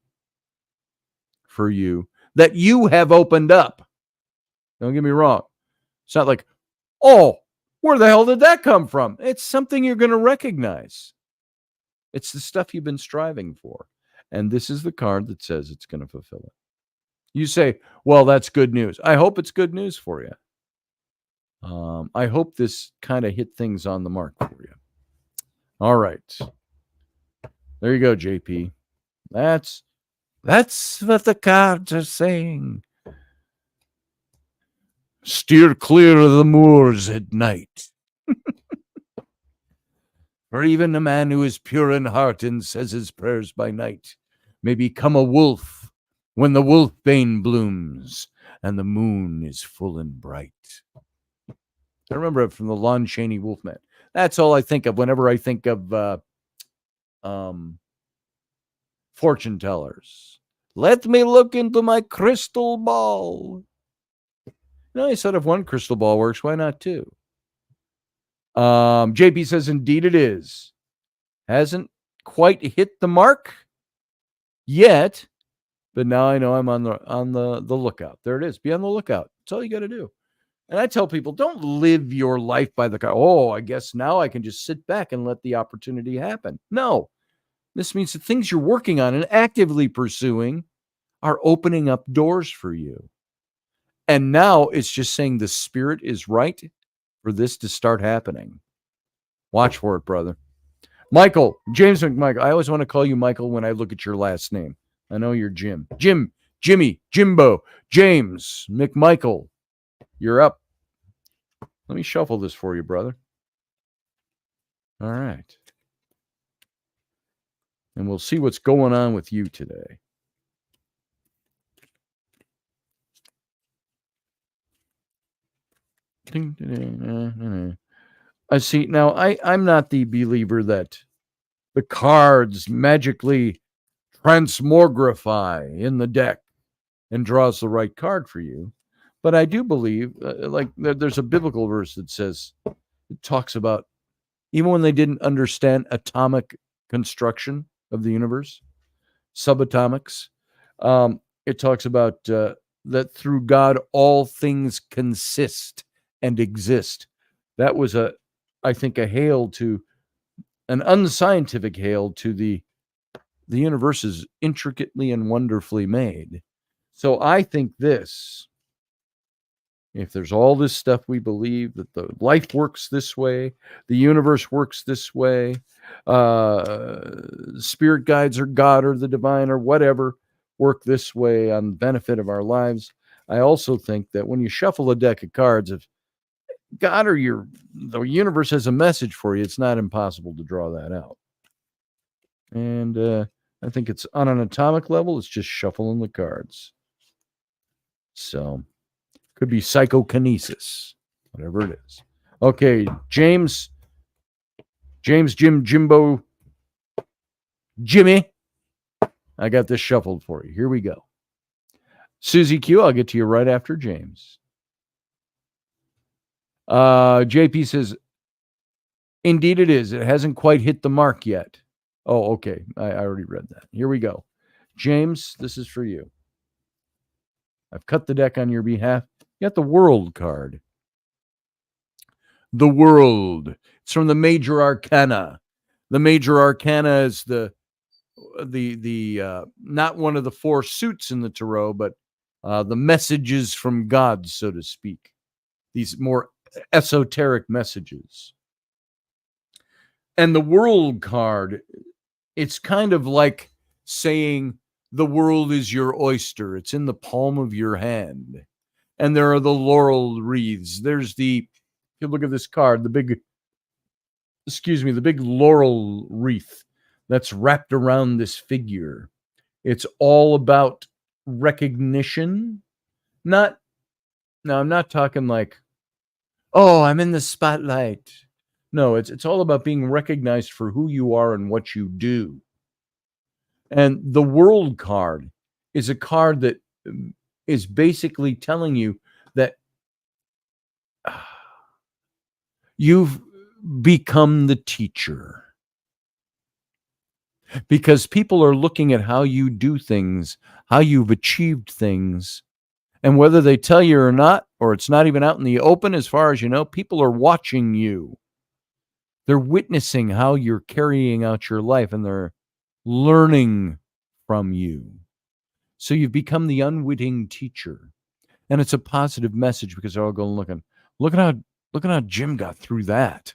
for you that you have opened up. Don't get me wrong. It's not like, oh, where the hell did that come from? It's something you're going to recognize. It's the stuff you've been striving for. And this is the card that says it's going to fulfill it. You say, well, that's good news. I hope it's good news for you. I hope this kind of hit things on the mark for you. All right. There you go, JP. That's what the cards are saying. Steer clear of the moors at night. For even a man who is pure in heart and says his prayers by night may become a wolf when the wolfbane blooms and the moon is full and bright. I remember it from the Lon Chaney Wolfman. That's all I think of whenever I think of fortune tellers. Let me look into my crystal ball. I said if one crystal ball works, why not two? JP says, indeed it is. Hasn't quite hit the mark yet, but now I know I'm on the lookout. There it is. Be on the lookout. That's all you got to do. And I tell people, don't live your life by the car. Oh, I guess now I can just sit back and let the opportunity happen. No, this means the things you're working on and actively pursuing are opening up doors for you. And now it's just saying the spirit is right for this to start happening. Watch for it, brother. Michael, James McMichael. I always want to call you Michael when I look at your last name. I know you're Jim. Jim, Jimmy, Jimbo, James, McMichael. You're up. Let me shuffle this for you, brother. All right. And we'll see what's going on with you today. I see. Now, I'm not the believer that the cards magically transmogrify in the deck and draws the right card for you. But I do believe, there's a biblical verse that says, it talks about, even when they didn't understand atomic construction of the universe, subatomics, it talks about that through God all things consist and exist. That was I think a hail to, an unscientific hail to the universe is intricately and wonderfully made. So I think this, if there's all this stuff we believe, that the life works this way, the universe works this way, spirit guides or God or the divine or whatever work this way on the benefit of our lives. I also think that when you shuffle a deck of cards, if God or the universe has a message for you, it's not impossible to draw that out. And I think it's on an atomic level, it's just shuffling the cards. So could be psychokinesis, whatever it is. Okay, James, Jim, Jimbo, Jimmy. I got this shuffled for you. Here we go. Susie Q, I'll get to you right after James. JP says, indeed it is. It hasn't quite hit the mark yet. Oh, okay. I already read that. Here we go. James, this is for you. I've cut the deck on your behalf. You got the World card. The World. It's from the Major Arcana. The Major Arcana is the not one of the four suits in the tarot, but the messages from God, so to speak. These more esoteric messages. And the World card, it's kind of like saying the world is your oyster. It's in the palm of your hand. And there are the laurel wreaths. There's if you look at this card, the big laurel wreath that's wrapped around this figure. It's all about recognition. I'm not talking like, oh, I'm in the spotlight. No, it's all about being recognized for who you are and what you do. And the World card is a card that is basically telling you that you've become the teacher. Because people are looking at how you do things, how you've achieved things, and whether they tell you or not, or it's not even out in the open as far as you know, people are watching you. They're witnessing how you're carrying out your life, and they're learning from you. So you've become the unwitting teacher. And it's a positive message because they're all going look at how Jim got through that.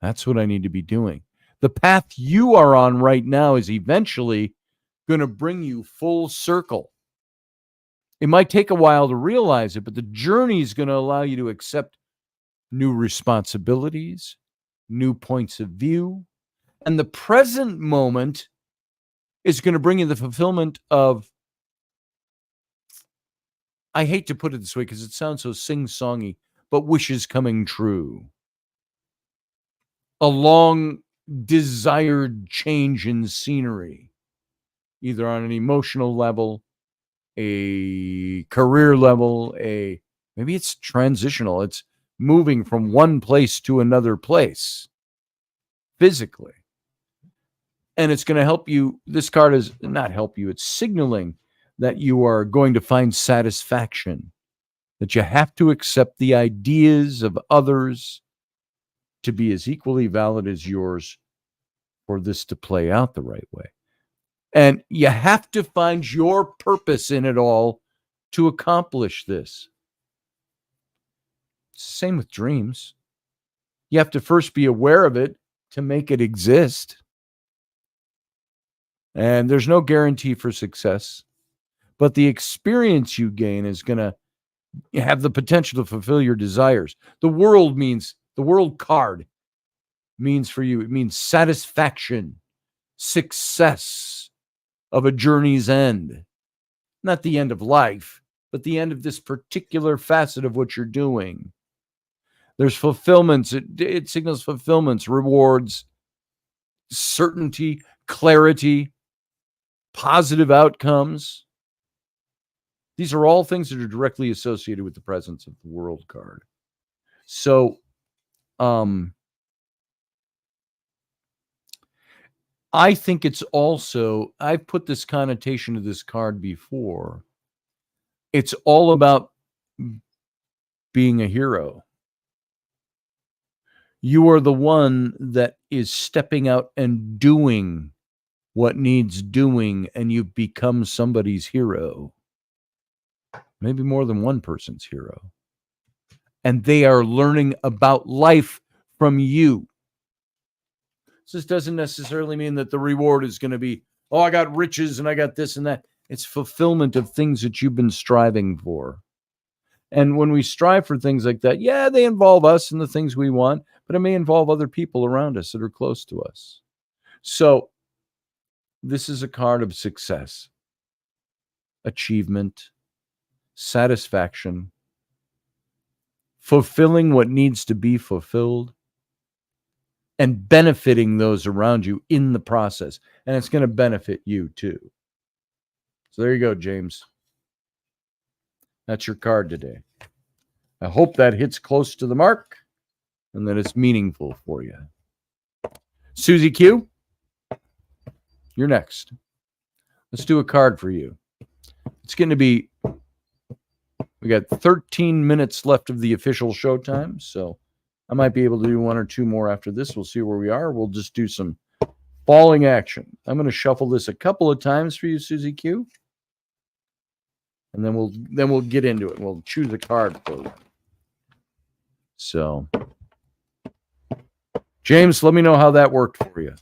That's what I need to be doing. The path you are on right now is eventually going to bring you full circle. It might take a while to realize it, but the journey is going to allow you to accept new responsibilities, new points of view, and the present moment is going to bring you the fulfillment of, I hate to put it this way because it sounds so sing-songy, but wishes coming true. A long desired change in scenery. either on an emotional level, a career level, maybe it's transitional. It's moving from one place to another place physically. And it's going to help you. This card is not help you. It's signaling that you are going to find satisfaction, that you have to accept the ideas of others to be as equally valid as yours for this to play out the right way. And you have to find your purpose in it all to accomplish this. Same with dreams. You have to first be aware of it to make it exist. And there's no guarantee for success, but the experience you gain is going to have the potential to fulfill your desires. The world card means for you, it means satisfaction, success of a journey's end. Not the end of life, but the end of this particular facet of what you're doing. There's fulfillments. It signals fulfillments, rewards, certainty, clarity, positive outcomes. These are all things that are directly associated with the presence of the world card. So, I think it's also, I've put this connotation to this card before. It's all about being a hero. You are the one that is stepping out and doing what needs doing, and you become somebody's hero. Maybe more than one person's hero. And they are learning about life from you. So this doesn't necessarily mean that the reward is going to be, oh, I got riches and I got this and that. It's fulfillment of things that you've been striving for. And when we strive for things like that, yeah, they involve us and the things we want, but it may involve other people around us that are close to us. So this is a card of success, achievement, satisfaction, fulfilling what needs to be fulfilled, and benefiting those around you in the process. And it's going to benefit you too. So there you go, James. That's your card today. I hope that hits close to the mark and that it's meaningful for you. Susie Q, you're next. Let's do a card for you. It's going to be, we got 13 minutes left of the official showtime, so I might be able to do one or two more after this. We'll see where we are. We'll just do some falling action. I'm going to shuffle this a couple of times for you, Susie Q. And then we'll get into it. We'll choose a card for you. So, James, let me know how that worked for you.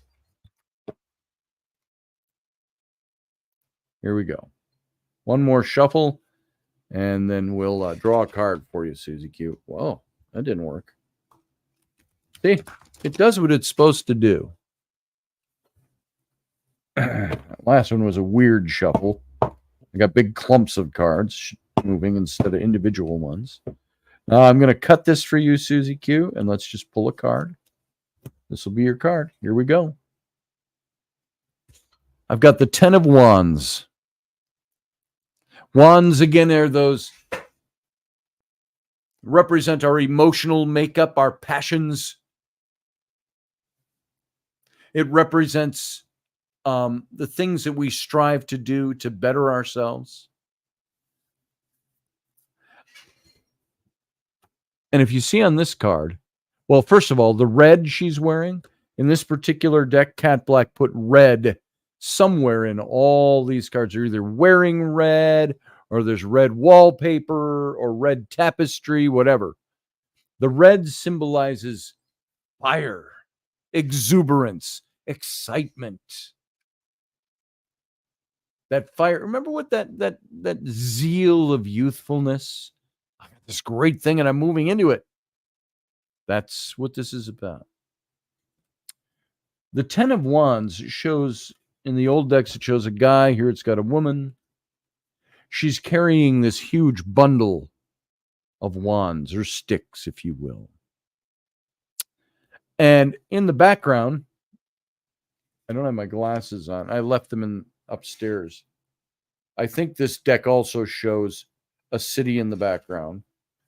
Here we go. One more shuffle, and then we'll draw a card for you, Susie Q. Whoa, that didn't work. See, it does what it's supposed to do. Last one was a weird shuffle. I got big clumps of cards moving instead of individual ones. I'm going to cut this for you, Susie Q, and let's just pull a card. This will be your card. Here we go. I've got the 10 of Wands. Wands, again, are those represent our emotional makeup, our passions. It represents the things that we strive to do to better ourselves. And if you see on this card, well, first of all, the red she's wearing, in this particular deck, Cat Black put red somewhere in all these cards. They're either wearing red, or there's red wallpaper, or red tapestry, whatever. The red symbolizes fire, exuberance, excitement. That fire. Remember what that zeal of youthfulness? I got this great thing and I'm moving into it. That's what this is about. The 10 of Wands shows, in the old decks, it shows a guy. Here it's got a woman. She's carrying this huge bundle of wands, or sticks, if you will. And in the background, I don't have my glasses on. I left them upstairs. I think this deck also shows a city in the background.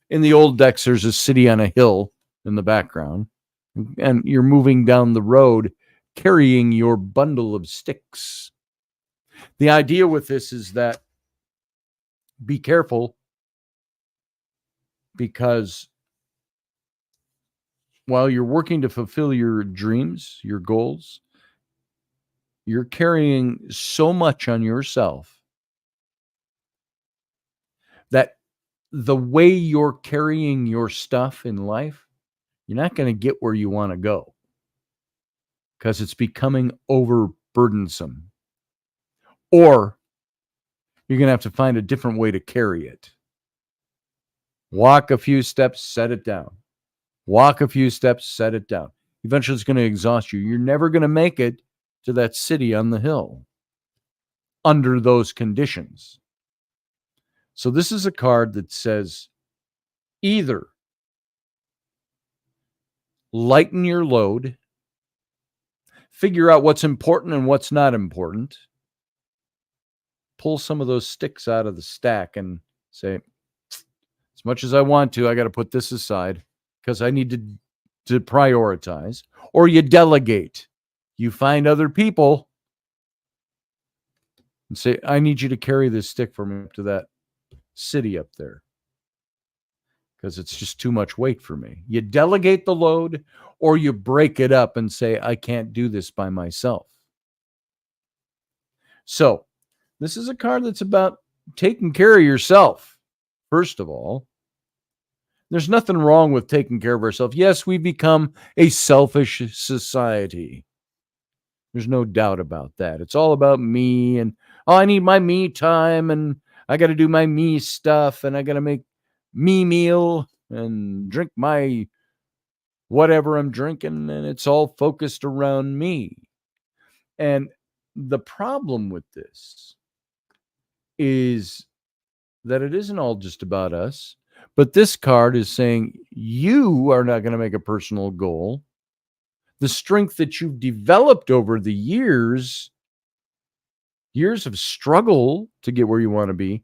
In the old decks, there's a city on a hill in the background, and you're moving down the road carrying your bundle of sticks. The idea with this is that be careful, because while you're working to fulfill your dreams, your goals, you're carrying so much on yourself that the way you're carrying your stuff in life, you're not going to get where you want to go because it's becoming overburdensome. Or you're going to have to find a different way to carry it. Walk a few steps, set it down. Walk a few steps, set it down. Eventually, it's going to exhaust you. You're never going to make it to that city on the hill under those conditions. So this is a card that says either lighten your load, figure out what's important and what's not important, pull some of those sticks out of the stack and say, as much as I want to, I got to put this aside because I need to prioritize. Or you delegate. You find other people and say, I need you to carry this stick for me up to that city up there because it's just too much weight for me. You delegate the load, or you break it up and say, I can't do this by myself. So this is a card that's about taking care of yourself. First of all, there's nothing wrong with taking care of ourselves. Yes, we become a selfish society. There's no doubt about that. It's all about me, and I need my me time, and I got to do my me stuff, and I got to make me meal and drink my whatever I'm drinking, and it's all focused around me. And the problem with this is that it isn't all just about us, but this card is saying you are not going to make a personal goal. The strength that you've developed over the years of struggle to get where you want to be,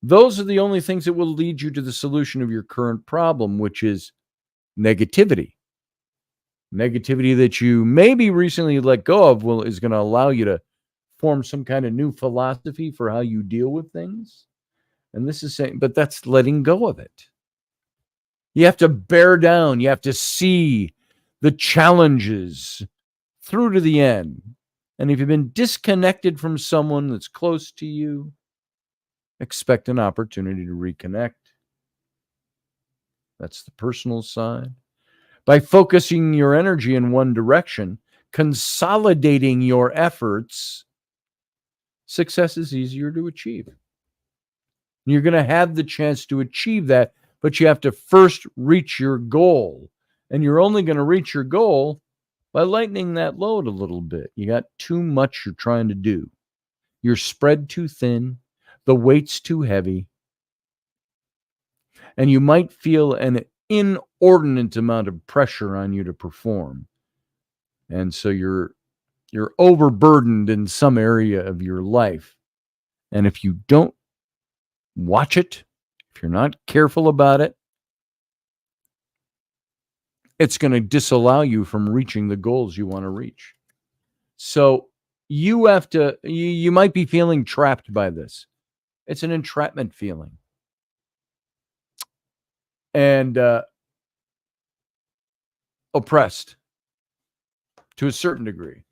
those are the only things that will lead you to the solution of your current problem, which is negativity. Negativity that you maybe recently let go of is going to allow you to form some kind of new philosophy for how you deal with things. And this is saying, but that's letting go of it. You have to bear down. You have to see the challenges through to the end. And if you've been disconnected from someone that's close to you, expect an opportunity to reconnect. That's the personal side. By focusing your energy in one direction, consolidating your efforts, success is easier to achieve. You're going to have the chance to achieve that, but you have to first reach your goal. And you're only going to reach your goal by lightening that load a little bit. You got too much you're trying to do. You're spread too thin. The weight's too heavy. And you might feel an inordinate amount of pressure on you to perform. And so you're overburdened in some area of your life. And if you don't watch it, if you're not careful about it, it's going to disallow you from reaching the goals you want to reach. So you have to, you might be feeling trapped by this. It's an entrapment feeling. And oppressed to a certain degree.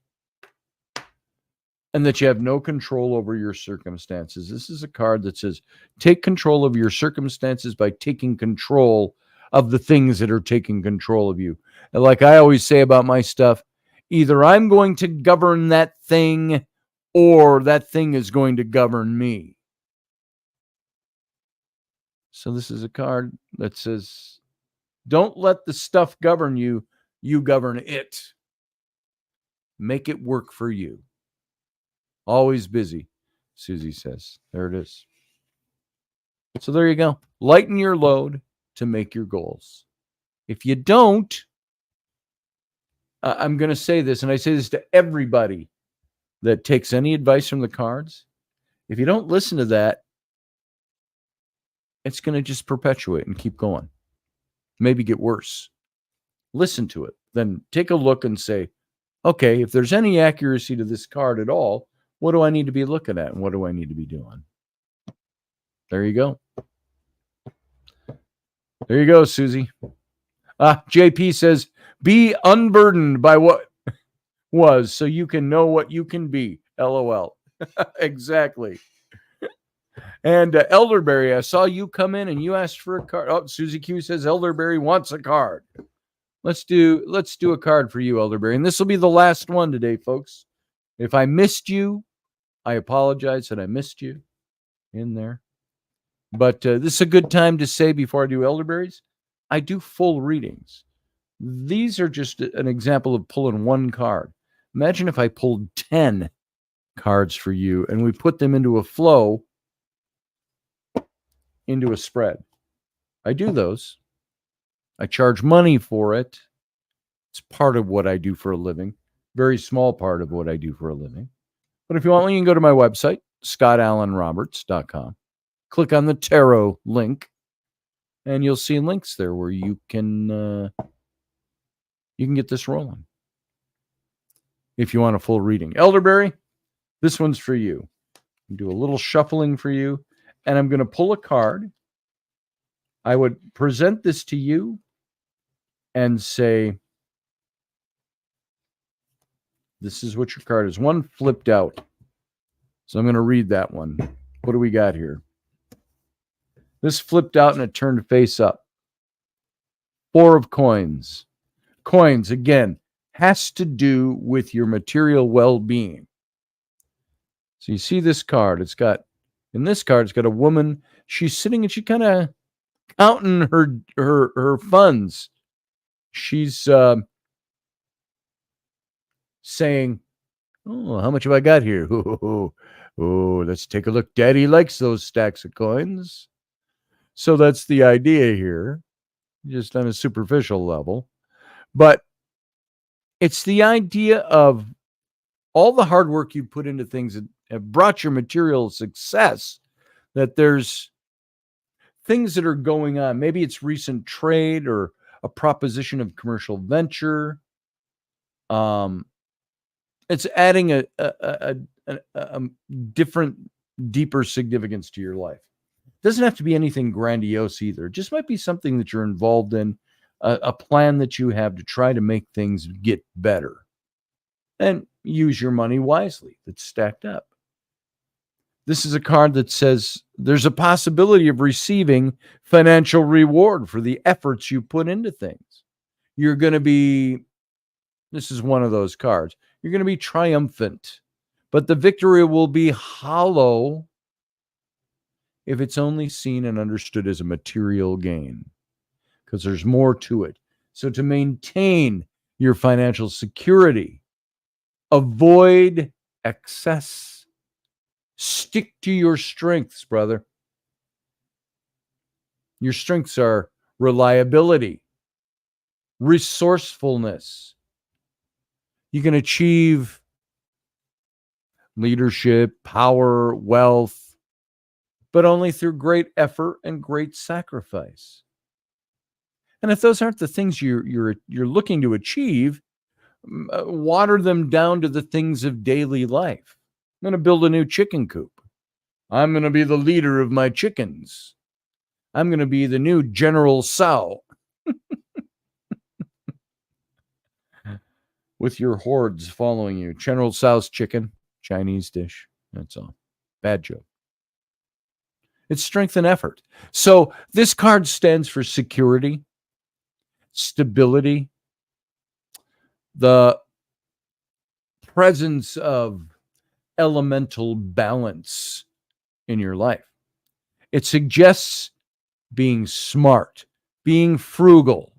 And that you have no control over your circumstances. This is a card that says, take control of your circumstances by taking control of the things that are taking control of you. And like I always say about my stuff, either I'm going to govern that thing or that thing is going to govern me. So this is a card that says, don't let the stuff govern you, you govern it. Make it work for you. Always busy, Susie says. There it is. So there you go. Lighten your load to make your goals. If you don't, I'm going to say this, and I say this to everybody that takes any advice from the cards, if you don't listen to that, it's going to just perpetuate and keep going. Maybe get worse. Listen to it. Then take a look and say, okay, if there's any accuracy to this card at all, what do I need to be looking at and what do I need to be doing? There you go. There you go, Susie. JP says, be unburdened by what was so you can know what you can be. LOL. Exactly. And Elderberry, I saw you come in and you asked for a card. Oh, Susie Q says Elderberry wants a card. Let's do a card for you, Elderberry. And this will be the last one today, folks. If I missed you, I apologize that I missed you in there. But this is a good time to say before I do Elderberries, I do full readings. These are just an example of pulling one card. Imagine if I pulled 10 cards for you and we put them into a flow, into a spread. I do those. I charge money for it. It's part of what I do for a living. Very small part of what I do for a living. But if you want, you can go to my website, scottallenroberts.com. Click on the tarot link, and you'll see links there where you can get this rolling. If you want a full reading. Elderberry, this one's for you. I'll do a little shuffling for you, and I'm going to pull a card. I would present this to you and say, this is what your card is. One flipped out. So I'm going to read that one. What do we got here? This flipped out and it turned face up. 4 of coins. Coins, again, has to do with your material well-being. So you see this card. It's got a woman. She's sitting and she's kind of counting her funds. She's saying, oh, how much have I got here? Oh, let's take a look. Daddy likes those stacks of coins. So that's the idea here, just on a superficial level. But it's the idea of all the hard work you put into things that have brought your material success, that there's things that are going on. Maybe it's recent trade or a proposition of commercial venture. It's adding a different, deeper significance to your life. It doesn't have to be anything grandiose either. It just might be something that you're involved in, a plan that you have to try to make things get better. And use your money wisely that's stacked up. This is a card that says there's a possibility of receiving financial reward for the efforts you put into things. You're going to be, this is one of those cards, you're going to be triumphant, but the victory will be hollow if it's only seen and understood as a material gain, because there's more to it. So to maintain your financial security, avoid excess. Stick to your strengths, brother. Your strengths are reliability, resourcefulness. You can achieve leadership, power, wealth, but only through great effort and great sacrifice. And if those aren't the things you're looking to achieve, water them down to the things of daily life. I'm going to build a new chicken coop. I'm going to be the leader of my chickens. I'm going to be the new General Tso. With your hordes following you. General Tso's chicken, Chinese dish. That's all. Bad joke. It's strength and effort. So this card stands for security, stability, the presence of elemental balance in your life. It suggests being smart, being frugal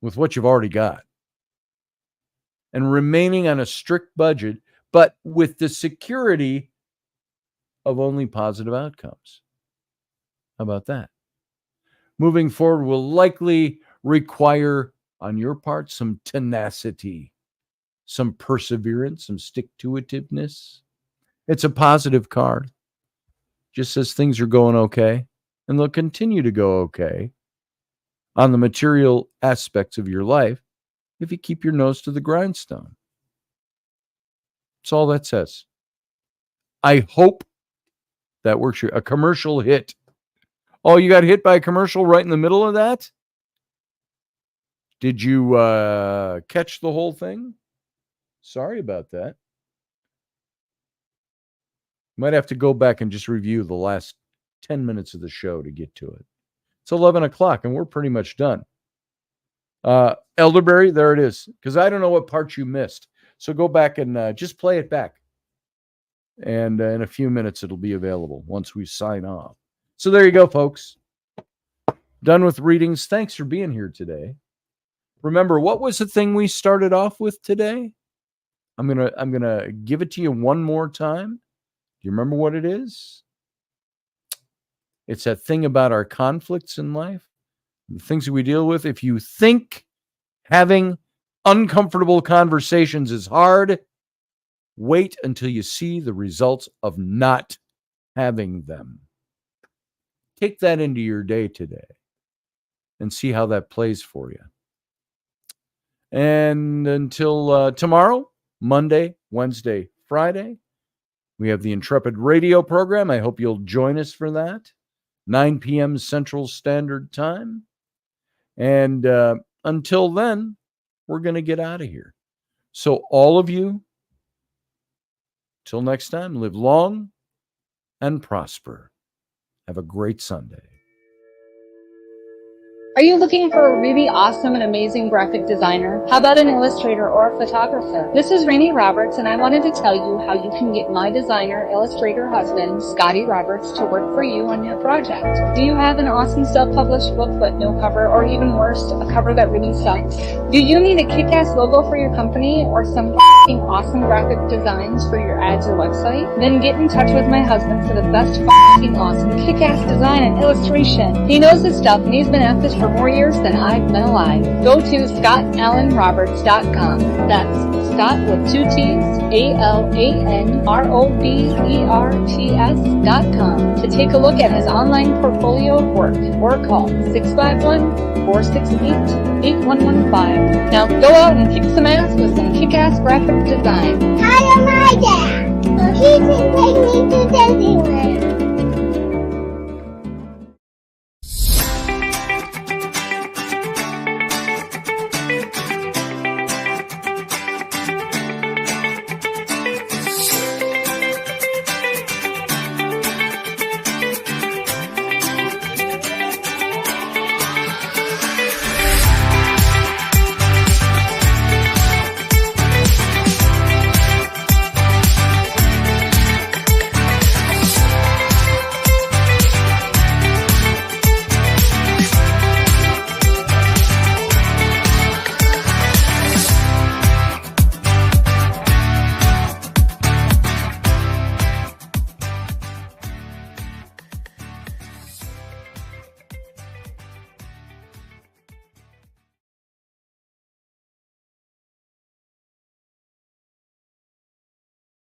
with what you've already got, and remaining on a strict budget, but with the security of only positive outcomes. How about that? Moving forward will likely require, on your part, some tenacity, some perseverance, some stick-to-itiveness. It's a positive card. Just says things are going okay, and they'll continue to go okay on the material aspects of your life if you keep your nose to the grindstone. That's all that says. I hope that works. A commercial hit. Oh, you got hit by a commercial right in the middle of that? Did you catch the whole thing? Sorry about that. Might have to go back and just review the last 10 minutes of the show to get to it. It's 11 o'clock, and we're pretty much done. Elderberry, there it is. Because I don't know what parts you missed. So go back and just play it back. And in a few minutes, it'll be available once we sign off. So there you go, folks. Done with readings. Thanks for being here today. Remember, what was the thing we started off with today? I'm gonna give it to you one more time. Do you remember what it is? It's that thing about our conflicts in life, the things that we deal with. If you think having uncomfortable conversations is hard, wait until you see the results of not having them. Take that into your day today and see how that plays for you. And until tomorrow, Monday, Wednesday, Friday, we have the Intrepid Radio program. I hope you'll join us for that. 9 p.m. Central Standard Time. And until then, we're going to get out of here. So all of you, till next time, live long and prosper. Have a great Sunday. Are you looking for a really awesome and amazing graphic designer? How about an illustrator or a photographer? This is Raini Roberts, and I wanted to tell you how you can get my designer, illustrator husband, Scotty Roberts, to work for you on your project. Do you have an awesome self-published book but no cover, or even worse, a cover that really sucks? Do you need a kick-ass logo for your company or some f***ing awesome graphic designs for your ads or website? Then get in touch with my husband for the best f***ing awesome kick-ass design and illustration. He knows his stuff, and he's been at this for more years than I've been alive. Go to ScottAllenRoberts.com. That's Scott with 2 T's, ALANROBERTS.com to take a look at his online portfolio of work, or call 651-468-8115. Now go out and kick some ass with some kick-ass graphic design. Hi, I'm my dad, so he can take me to Disneyland.